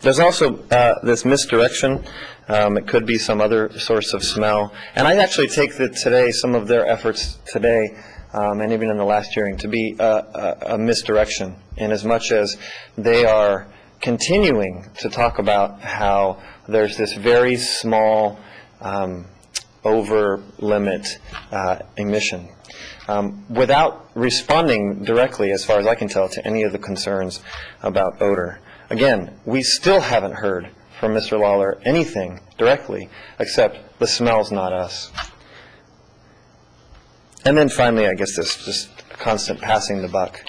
There's also this misdirection. It could be some other source of smell. And I actually take that today, some of their efforts today, and even in the last hearing, to be a misdirection, in as much as they are continuing to talk about how there's this very small over limit emission, without responding directly, as far as I can tell, to any of the concerns about odor. Again, we still haven't heard from Mr. Lawler anything directly except the smell's not us. And then finally, I guess this just constant passing the buck.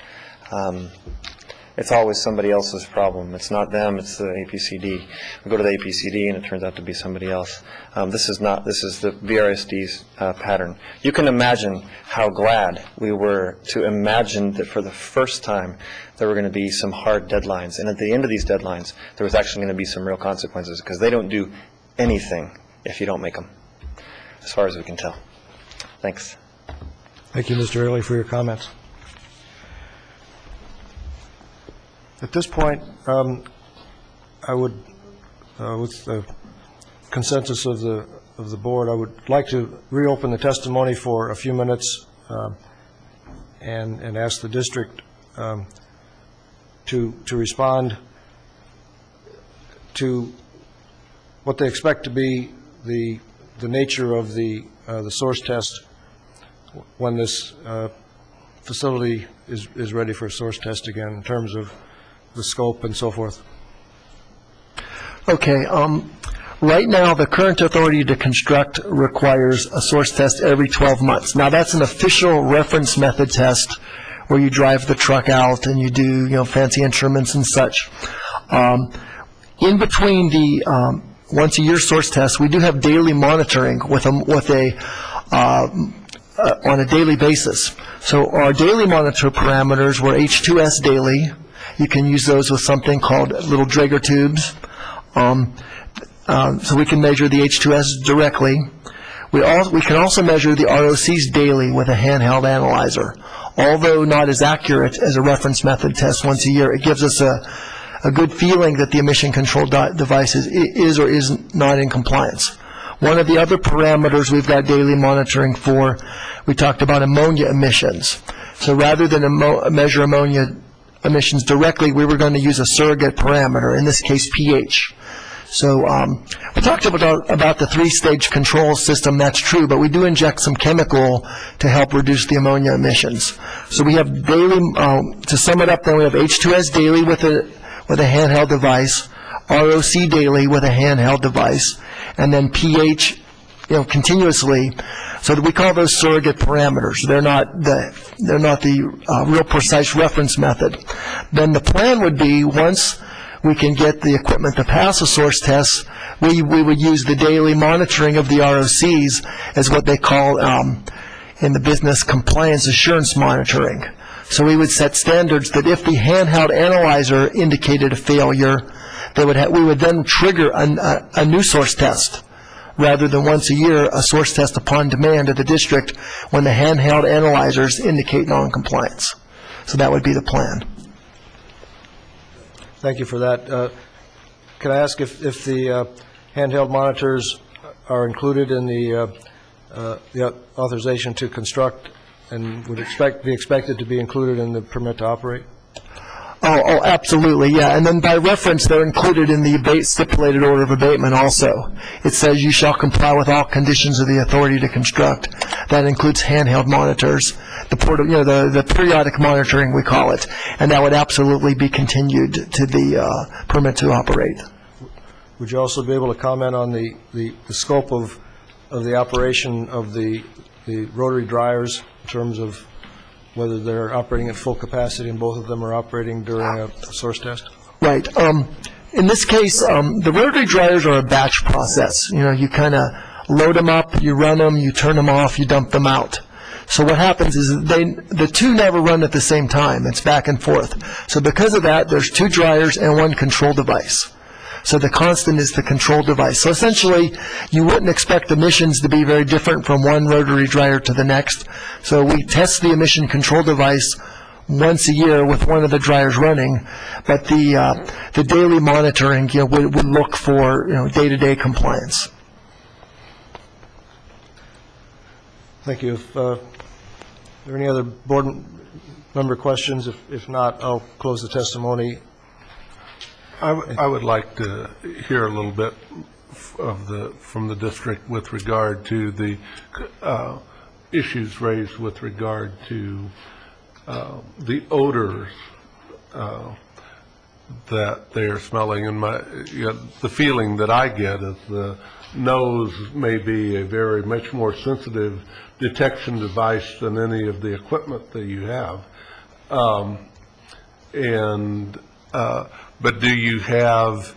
It's always somebody else's problem. It's not them, it's the APCD. We go to the APCD and it turns out to be somebody else. This is the VRSD's pattern. You can imagine how glad we were to imagine that for the first time there were going to be some hard deadlines. And at the end of these deadlines, there was actually going to be some real consequences, because they don't do anything if you don't make them, as far as we can tell. Thanks. Thank you, Mr. Early, for your comments. At this point, I would, with the consensus of the board, I would like to reopen the testimony for a few minutes and ask the district to respond to what they expect to be the nature of the source test when this facility is ready for a source test again, in terms of the scope and so forth. Okay. Right now, the current authority to construct requires a source test every 12 months. Now, that's an official reference method test where you drive the truck out and you do, fancy instruments and such. In between the once-a-year source test, we do have daily monitoring on a daily basis. So our daily monitor parameters were H2S daily. You can use those with something called little Draeger tubes. So we can measure the H2S directly. We can also measure the ROCs daily with a handheld analyzer. Although not as accurate as a reference method test once a year, it gives us a good feeling that the emission control device is or is not in compliance. One of the other parameters we've got daily monitoring for, we talked about ammonia emissions. So rather than measure ammonia emissions directly, we were going to use a surrogate parameter, in this case pH. So we talked about the three-stage control system. That's true, but we do inject some chemical to help reduce the ammonia emissions. So we have daily, to sum it up then, we have H2S daily with a handheld device, ROC daily with a handheld device, and then pH continuously. So we call those surrogate parameters. They're not the real precise reference method. Then the plan would be, once we can get the equipment to pass a source test, we would use the daily monitoring of the ROCs as what they call in the business compliance assurance monitoring. So we would set standards that if the handheld analyzer indicated a failure, we would then trigger a new source test, rather than once a year, a source test upon demand of the district when the handheld analyzers indicate noncompliance. So that would be the plan. Thank you for that. Can I ask if the handheld monitors are included in the authorization to construct and would be expected to be included in the permit to operate? Oh, absolutely, yeah. And then by reference, they're included in the stipulated order of abatement also. It says you shall comply with all conditions of the authority to construct. That includes handheld monitors, the periodic monitoring, we call it, and that would absolutely be continued to the permit to operate. Would you also be able to comment on the scope of the operation of the rotary dryers in terms of whether they're operating at full capacity and both of them are operating during a source test? Right. In this case, the rotary dryers are a batch process. You kind of load them up, you run them, you turn them off, you dump them out. So what happens is the two never run at the same time. It's back and forth. So because of that, there's 2 dryers and 1 control device. So the constant is the control device. So essentially, you wouldn't expect emissions to be very different from one rotary dryer to the next. So we test the emission control device once a year with one of the dryers running, but the daily monitoring would look for day-to-day compliance. Thank you. Are there any other board member questions? If not, I'll close the testimony. I would like to hear a little bit from the district with regard to the issues raised with regard to the odors that they are smelling. And the feeling that I get is the nose may be a very much more sensitive detection device than any of the equipment that you have. But do you have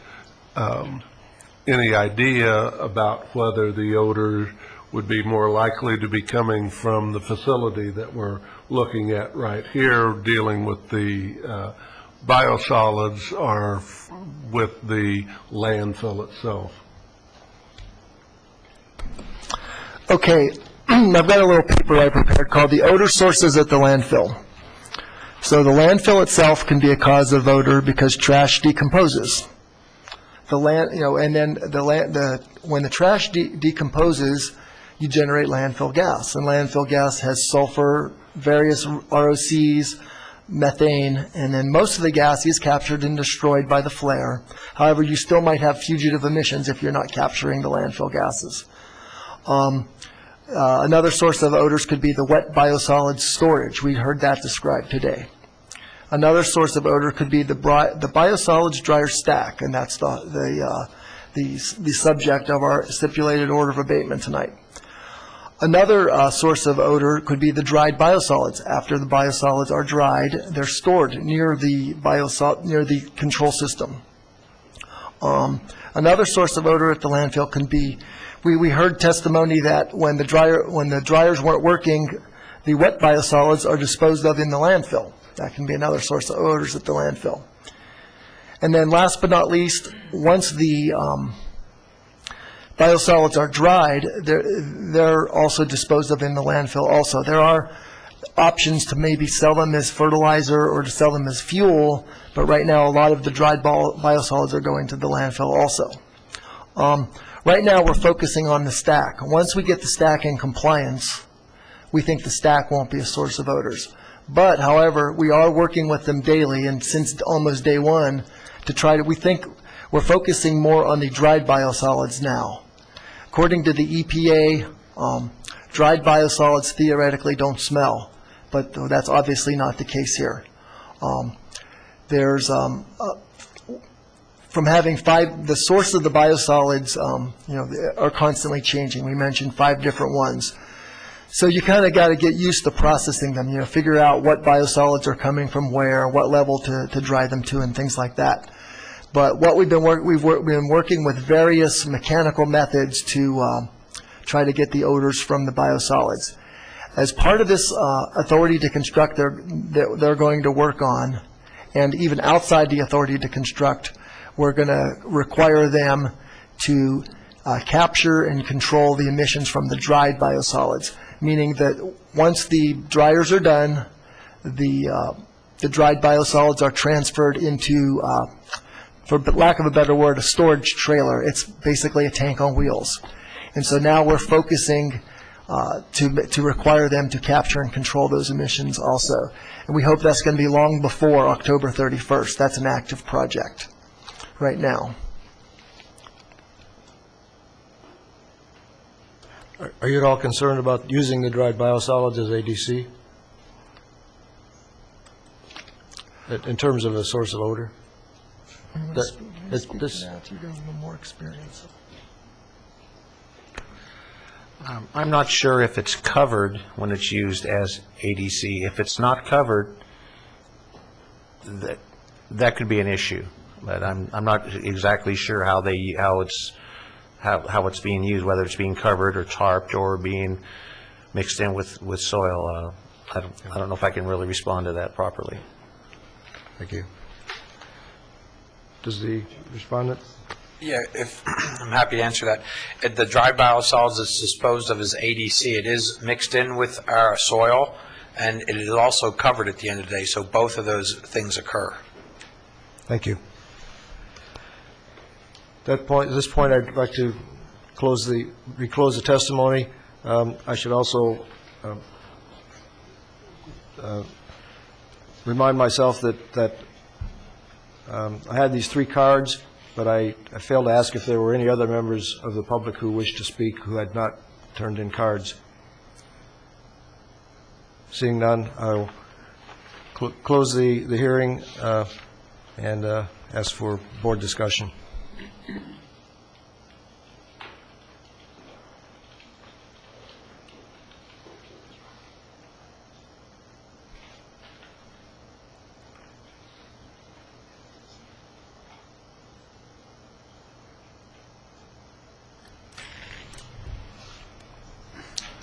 any idea about whether the odor would be more likely to be coming from the facility that we're looking at right here, dealing with the biosolids, or with the landfill itself? Okay, I've got a little paper I prepared called The Odor Sources at the Landfill. So the landfill itself can be a cause of odor because trash decomposes. And then when the trash decomposes, you generate landfill gas. And landfill gas has sulfur, various ROCs, methane, and then most of the gas is captured and destroyed by the flare. However, you still might have fugitive emissions if you're not capturing the landfill gases. Another source of odors could be the wet biosolids storage. We heard that described today. Another source of odor could be the biosolids dryer stack, and that's the subject of our stipulated order of abatement tonight. Another source of odor could be the dried biosolids. After the biosolids are dried, they're stored near the control system. Another source of odor at the landfill can be, we heard testimony that when the dryers weren't working, the wet biosolids are disposed of in the landfill. That can be another source of odors at the landfill. And then last but not least, once the biosolids are dried, they're also disposed of in the landfill also. There are options to maybe sell them as fertilizer or to sell them as fuel, but right now a lot of the dried biosolids are going to the landfill also. Right now we're focusing on the stack. Once we get the stack in compliance, we think the stack won't be a source of odors. But, however, we are working with them daily, and since almost day one, we think we're focusing more on the dried biosolids now. According to the EPA, dried biosolids theoretically don't smell, but that's obviously not the case here. From having the source of the biosolids, are constantly changing. We mentioned 5 different ones. So you kind of got to get used to processing them, figure out what biosolids are coming from where, what level to dry them to, and things like that. But what we've been working with various mechanical methods to try to get the odors from the biosolids. As part of this authority to construct they're going to work on, and even outside the authority to construct, we're going to require them to capture and control the emissions from the dried biosolids, meaning that once the dryers are done, the dried biosolids are transferred into, for lack of a better word, a storage trailer. It's basically a tank on wheels. And so now we're focusing to require them to capture and control those emissions also. And we hope that's going to be long before October 31st. That's an active project right now. Are you at all concerned about using the dried biosolids as ADC? In terms of a source of odor? You got a little more experience. I'm not sure if it's covered when it's used as ADC. If it's not covered, that could be an issue. But I'm not exactly sure how it's being used, whether it's being covered or tarped or being mixed in with soil. I don't know if I can really respond to that properly. Thank you. Does the respondent? Yeah, I'm happy to answer that. The dry biosolids is disposed of as ADC. It is mixed in with our soil, and it is also covered at the end of the day, so both of those things occur. Thank you. At this point, I'd like to reclose the testimony. I should also remind myself that I had these 3 cards, but I failed to ask if there were any other members of the public who wished to speak who had not turned in cards. Seeing none, I'll close the hearing and ask for board discussion.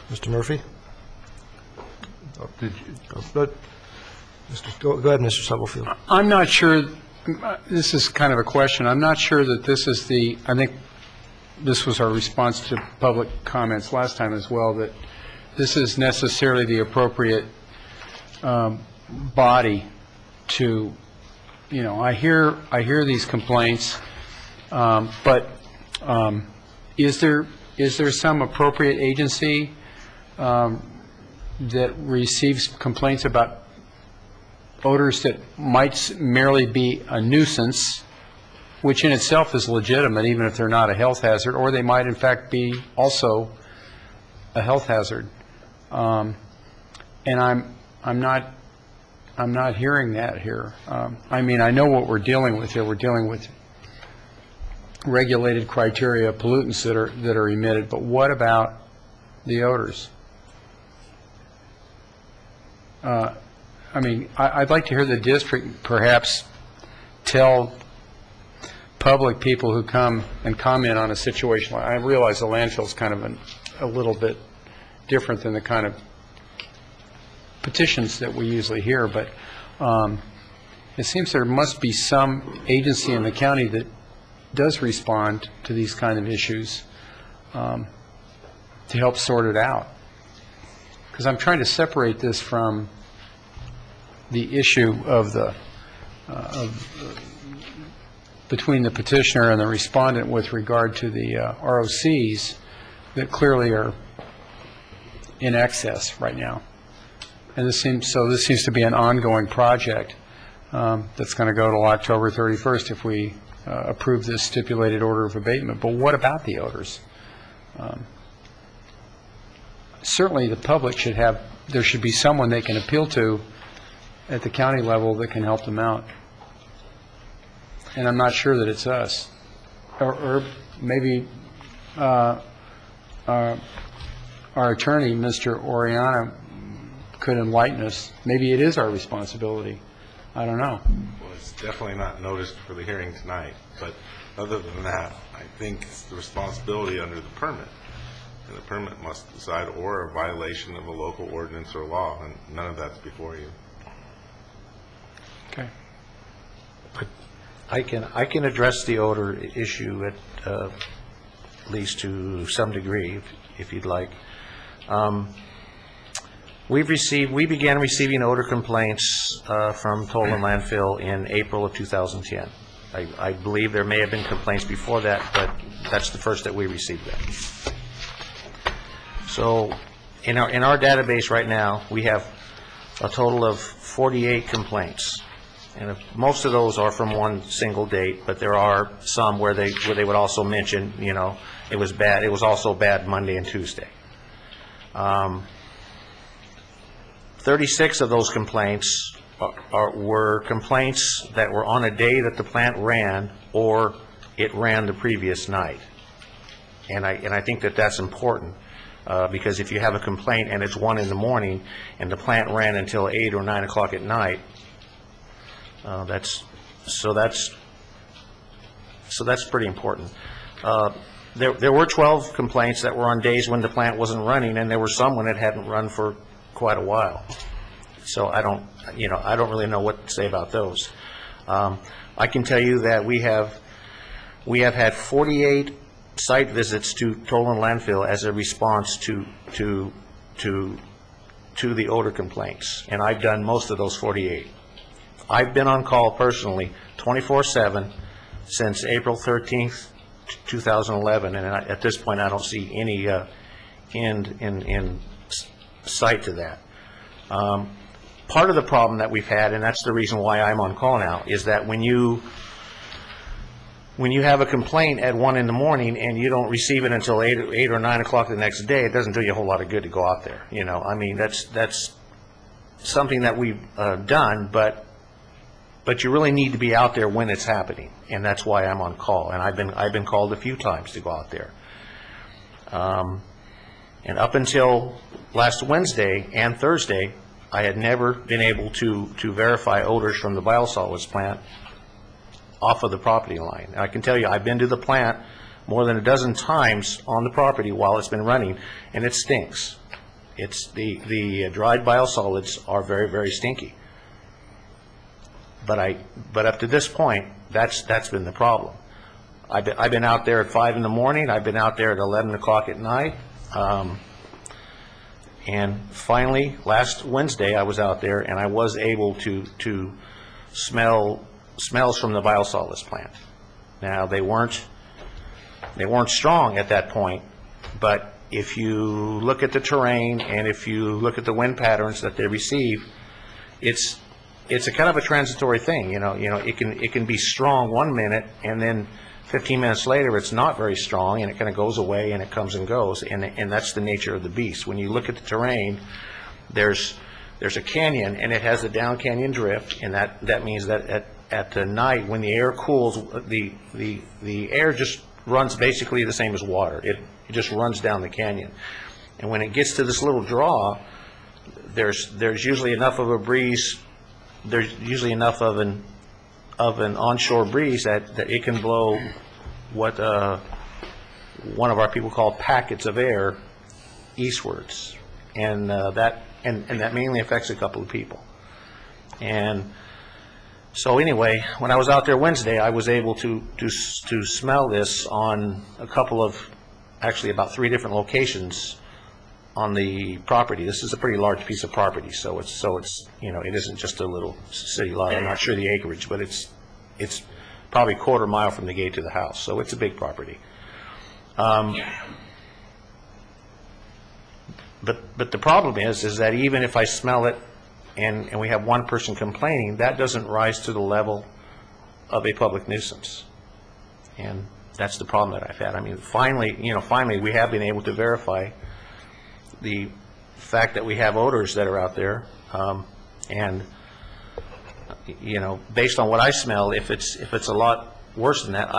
Mr. Murphy? Go ahead, Mr. Stubblefield. I'm not sure, this is kind of a question. I'm not sure that this is I think this was our response to public comments last time as well, that this is necessarily the appropriate body to, I hear these complaints, but is there some appropriate agency that receives complaints about odors that might merely be a nuisance, which in itself is legitimate, even if they're not a health hazard, or they might in fact be also a health hazard? And I'm not hearing that here. I mean, I know what we're dealing with here. We're dealing with regulated criteria, pollutants that are emitted, but what about the odors? I mean, I'd like to hear the district perhaps tell public people who come and comment on a situation. I realize the landfill is kind of a little bit different than the kind of petitions that we usually hear, but it seems there must be some agency in the county that does respond to these kind of issues to help sort it out. Because I'm trying to separate this from the issue of between the petitioner and the respondent with regard to the ROCs that clearly are in excess right now. And this seems to be an ongoing project that's going to go till October 31st if we approve this stipulated order of abatement. But what about the odors? Certainly the public there should be someone they can appeal to at the county level that can help them out. And I'm not sure that it's us. Or maybe our attorney, Mr. Oriana, could enlighten us. Maybe it is our responsibility I don't know. Well, it's definitely not noticed for the hearing tonight, but other than that, I think it's the responsibility under the permit. And the permit must decide or a violation of a local ordinance or law, and none of that's before you. Okay. I can address the odor issue at least to some degree, if you'd like. We began receiving odor complaints from Toland Landfill in April of 2010. I believe there may have been complaints before that, but that's the first that we received that. So in our database right now, we have a total of 48 complaints. And most of those are from one single date, but there are some where they would also mention, you know, it was bad. It was also bad Monday and Tuesday. 36 of those complaints were complaints that were on a day that the plant ran or it ran the previous night. And I think that that's important because if you have a complaint and it's 1 in the morning and the plant ran until 8 or 9 o'clock at night, that's pretty important. There were 12 complaints that were on days when the plant wasn't running, and there were some when it hadn't run for quite a while. So I don't really know what to say about those. I can tell you that we have had 48 site visits to Toland Landfill as a response to the odor complaints, and I've done most of those 48. I've been on call personally 24/7 since April 13th, 2011, and at this point I don't see any end in sight to that. Part of the problem that we've had, and that's the reason why I'm on call now, is that when you have a complaint at 1 in the morning and you don't receive it until 8 or 9 o'clock the next day, it doesn't do you a whole lot of good to go out there. You know, I mean, that's something that we've done, but you really need to be out there when it's happening, and that's why I'm on call. And I've been called a few times to go out there. And up until last Wednesday and Thursday, I had never been able to verify odors from the biosolids plant off of the property line. And I can tell you, I've been to the plant more than a dozen times on the property while it's been running, and it stinks. It's the dried biosolids are very, very stinky. But up to this point, that's been the problem. I've been out there at 5 in the morning. I've been out there at 11 o'clock at night. And finally, last Wednesday, I was out there and I was able to smell smells from the biosolids plant. Now, they weren't strong at that point, but if you look at the terrain and if you look at the wind patterns that they receive, it's a kind of a transitory thing. You know, it can be strong 1 minute, and then 15 minutes later it's not very strong, and it kind of goes away and it comes and goes, and that's the nature of the beast. When you look at the terrain, there's a canyon, and it has a down canyon drift, and that means that at the night when the air cools, the air just runs basically the same as water. It just runs down the canyon, and when it gets to this little draw, there's usually enough of a breeze. There's usually enough of an onshore breeze that it can blow what one of our people call packets of air eastwards, and that mainly affects a couple of people. And so anyway, when I was out there Wednesday, I was able to smell this on a couple of, actually about 3 different locations on the property. This is a pretty large piece of property, so it's it isn't just a little city lot. I'm not sure the acreage, but it's probably a quarter mile from the gate to the house, so it's a big property. But the problem is that even if I smell it and we have one person complaining, that doesn't rise to the level of a public nuisance. And that's the problem that I've had. I mean, finally we have been able to verify the fact that we have odors that are out there, and based on what I smell, if it's a lot worse than that,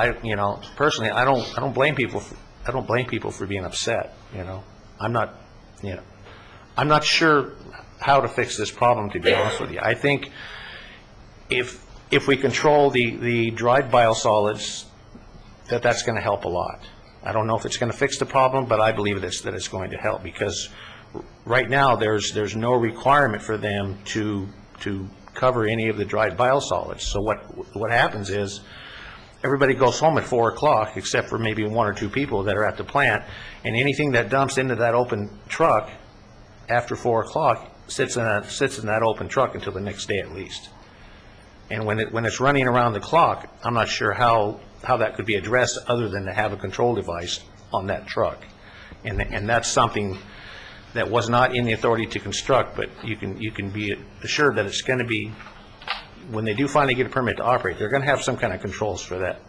personally, I don't blame people for being upset. I'm not sure how to fix this problem, to be honest with you. I think if we control the dried biosolids, that's going to help a lot. I don't know if it's going to fix the problem, but I believe that it's going to help, because right now, there's no requirement for them to cover any of the dried biosolids. So what happens is, everybody goes home at 4 o'clock, except for maybe 1 or 2 people that are at the plant, and anything that dumps into that open truck after 4 o'clock sits in that open truck until the next day at least. And when it's running around the clock, I'm not sure how that could be addressed other than to have a control device on that truck. And that's something that was not in the authority to construct, but you can be assured that it's going to be, when they do finally get a permit to operate, they're going to have some kind of controls for that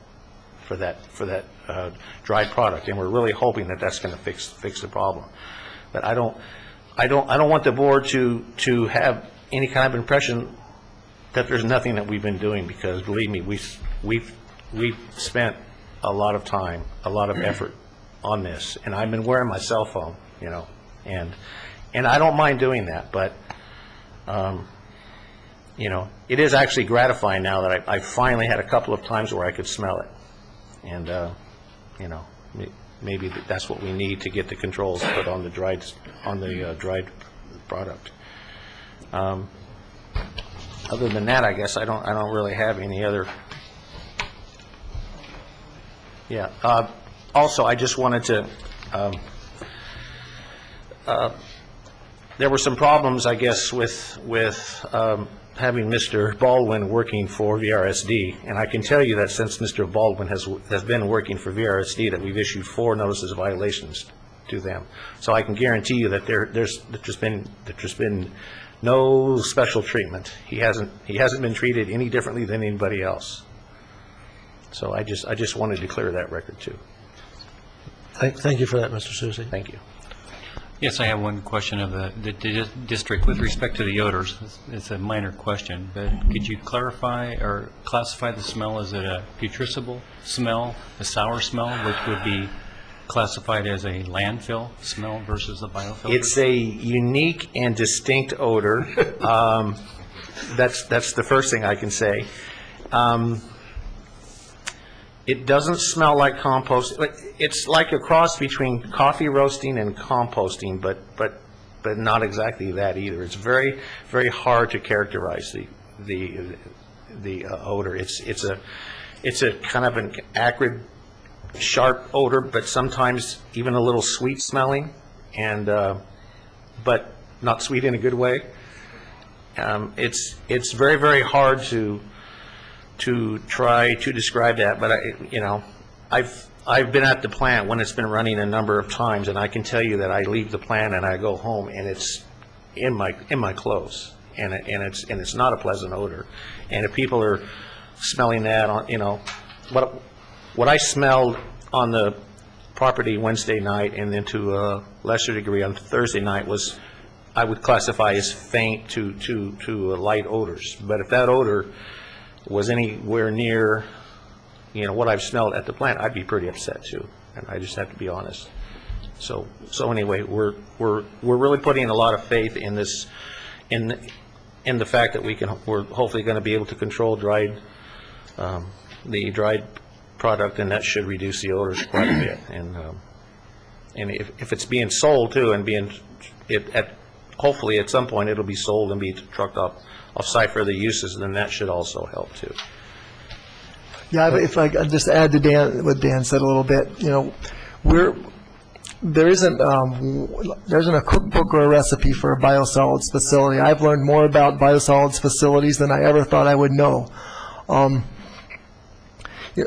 dried product, and we're really hoping that that's going to fix the problem. But I don't want the board to have any kind of impression that there's nothing that we've been doing, because believe me, we've spent a lot of time, a lot of effort on this, and I've been wearing my cell phone, and I don't mind doing that, but it is actually gratifying now that I finally had a couple of times where I could smell it, and maybe that's what we need to get the controls put on the dried product. Other than that, I guess I don't really have any other. Yeah. Also, I just wanted to. There were some problems, I guess, with having Mr. Baldwin working for VRSD, and I can tell you that since Mr. Baldwin has been working for VRSD, that we've issued 4 notices of violations to them. So I can guarantee you that there's just been no special treatment. He hasn't been treated any differently than anybody else. So I just wanted to clear that record too. Thank you for that, Mr. Susi. Thank you. Yes, I have one question of the district with respect to the odors. It's a minor question, but could you clarify or classify the smell? Is it a putrescible smell, a sour smell, which would be classified as a landfill smell versus a biofilter? It's a unique and distinct odor. That's the first thing I can say. It doesn't smell like compost. It's like a cross between coffee roasting and composting, but not exactly that either. It's very, very hard to characterize the odor. It's a kind of an acrid, sharp odor, but sometimes even a little sweet smelling, and but not sweet in a good way. It's very, very hard to try to describe that, but I've been at the plant when it's been running a number of times, and I can tell you that I leave the plant and I go home and it's in my clothes, and it's not a pleasant odor. And if people are smelling that what I smelled on the property Wednesday night, and then to a lesser degree on Thursday night, was I would classify as faint to light odors. But if that odor was anywhere near, what I've smelled at the plant, I'd be pretty upset too, and I just have to be honest. So anyway, we're really putting a lot of faith in this, in the fact that we're hopefully going to be able to control the dried product, and that should reduce the odors quite a bit. And if it's being sold too, and hopefully at some point it'll be sold and be trucked off-site for the uses, then that should also help too. Yeah, but if I could just add to what Dan said a little bit, there isn't a cookbook or a recipe for a biosolids facility. I've learned more about biosolids facilities than I ever thought I would know.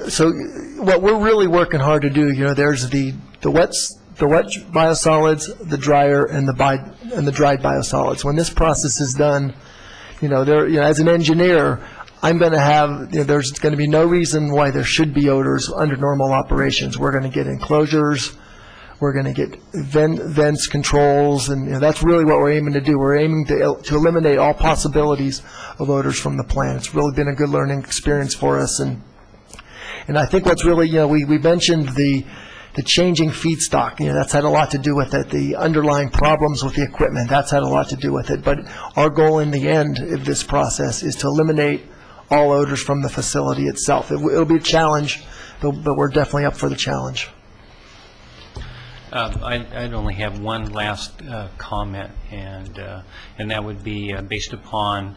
So what we're really working hard to do, there's the wet biosolids, the dryer, and the dried biosolids. When this process is done, as an engineer, I'm going to have, there's going to be no reason why there should be odors under normal operations. We're going to get enclosures, we're going to get vents controls, and that's really what we're aiming to do. We're aiming to eliminate all possibilities of odors from the plant. It's really been a good learning experience for us, and I think what's really, we mentioned the changing feedstock, that's had a lot to do with it. The underlying problems with the equipment, that's had a lot to do with it. But our goal in the end of this process is to eliminate all odors from the facility itself. It'll be a challenge, but we're definitely up for the challenge. I'd only have one last comment, and that would be based upon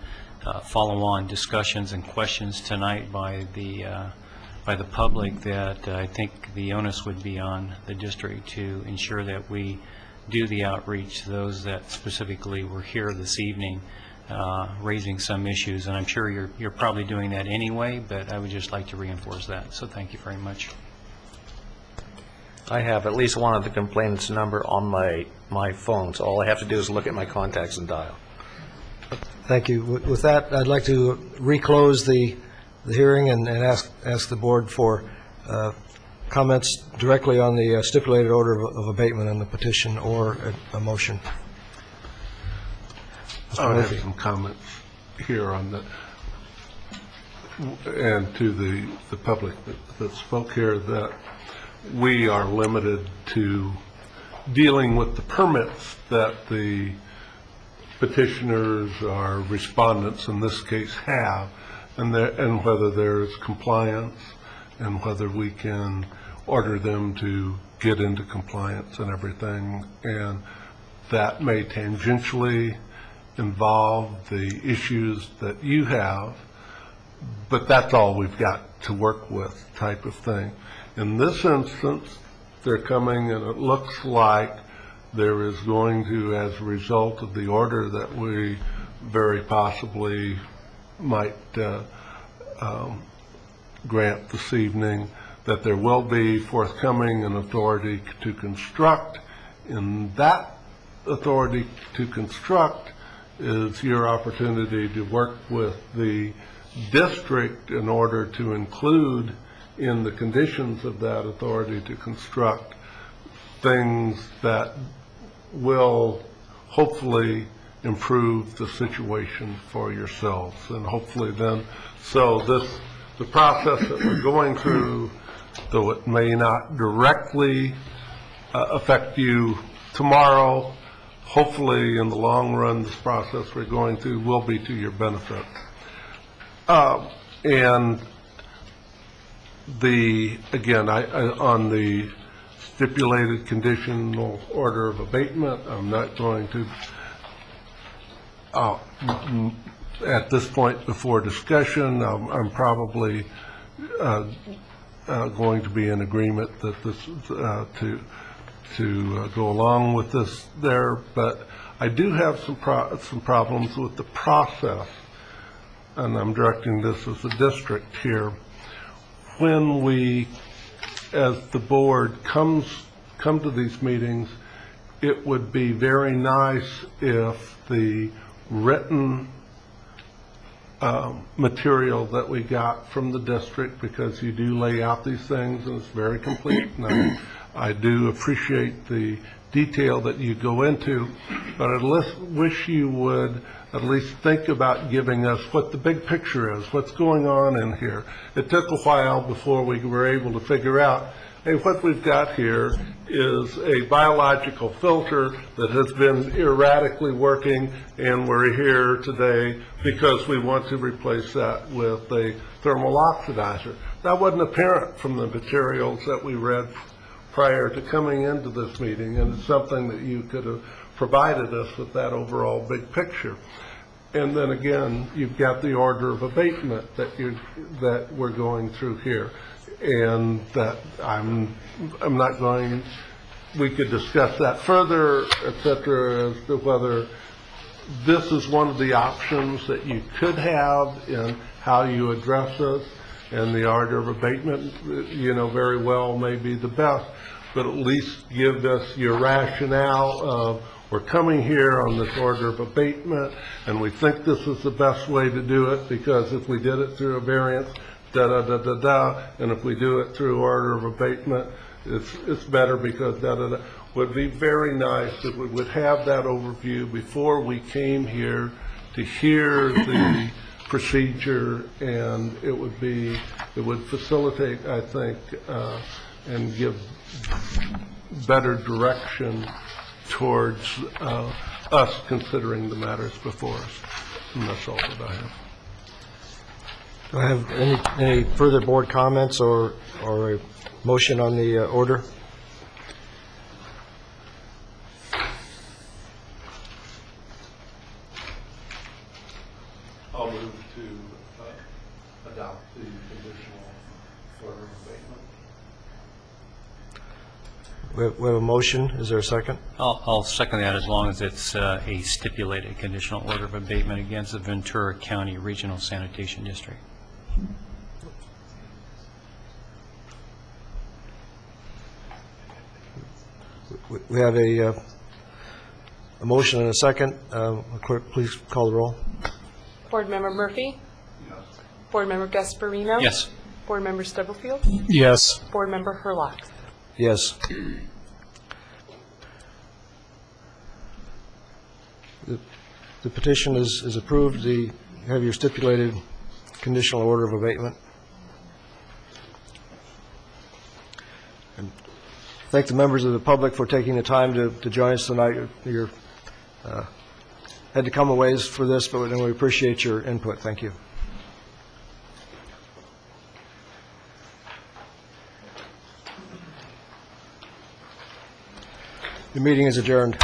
follow-on discussions and questions tonight by the public, that I think the onus would be on the district to ensure that we do the outreach to those that specifically were here this evening, raising some issues, and I'm sure you're probably doing that anyway, but I would just like to reinforce that. So thank you very much. I have at least one of the complainant's number on my phone, so all I have to do is look at my contacts and dial. Thank you. With that, I'd like to reclose the hearing and ask the board for comments directly on the stipulated order of abatement and the petition, or a motion. I have some comments here on that, and to the public that spoke here, that we are limited to dealing with the permits that the petitioners or respondents in this case have, and whether there's compliance, and whether we can order them to get into compliance and everything. And that may tangentially involve the issues that you have, but that's all we've got to work with, type of thing. In this instance, they're coming, and it looks like there is going to, as a result of the order that we very possibly might grant this evening, that there will be forthcoming an authority to construct. And that authority to construct is your opportunity to work with the district in order to include in the conditions of that authority to construct things that will hopefully improve the situation for yourselves. And hopefully then, so the process that we're going through, though it may not directly affect you tomorrow, hopefully in the long run, this process we're going through will be to your benefit. And again, on the stipulated conditional order of abatement, I'm not going to, at this point before discussion, I'm probably going to be in agreement that this to go along with this there, but I do have some problems with the process, and I'm directing this as a district here. When we, as the board, come to these meetings, it would be very nice if the written material that we got from the district, because you do lay out these things and it's very complete, and I do appreciate the detail that you go into, but I wish you would at least think about giving us what the big picture is, what's going on in here. It took a while before we were able to figure out, hey, what we've got here is a biological filter that has been erratically working, and we're here today because we want to replace that with a thermal oxidizer. That wasn't apparent from the materials that we read prior to coming into this meeting, and it's something that you could have provided us with, that overall big picture. And then again, you've got the order of abatement that we're going through here, and that I'm not going. We could discuss that further, etc., as to whether this is one of the options that you could have in how you address this, and the order of abatement, very well may be the best, but at least give us your rationale of, we're coming here on this order of abatement, and we think this is the best way to do it, because if we did it through a variance, da-da-da-da-da, and if we do it through order of abatement, it's better because da-da-da. Would be very nice if we would have that overview before we came here to hear the procedure, and it would facilitate, I think, and give better direction towards us considering the matters before us. And that's all that I have. Do I have any further board comments or a motion on the order? I'll move to adopt the conditional order of abatement. We have a motion. Is there a second? I'll second that as long as it's a stipulated conditional order of abatement against the Ventura County Regional Sanitation District. We have a motion and a second. Clerk, please call the roll. Board Member Murphy? Board Member Gasparino? Yes. Board Member Stubblefield? Yes. Board Member Herlock? Yes. The petition is approved. You have your stipulated conditional order of abatement. And thank the members of the public for taking the time to join us tonight. You had to come a ways for this, but we appreciate your input. Thank you. The meeting is adjourned.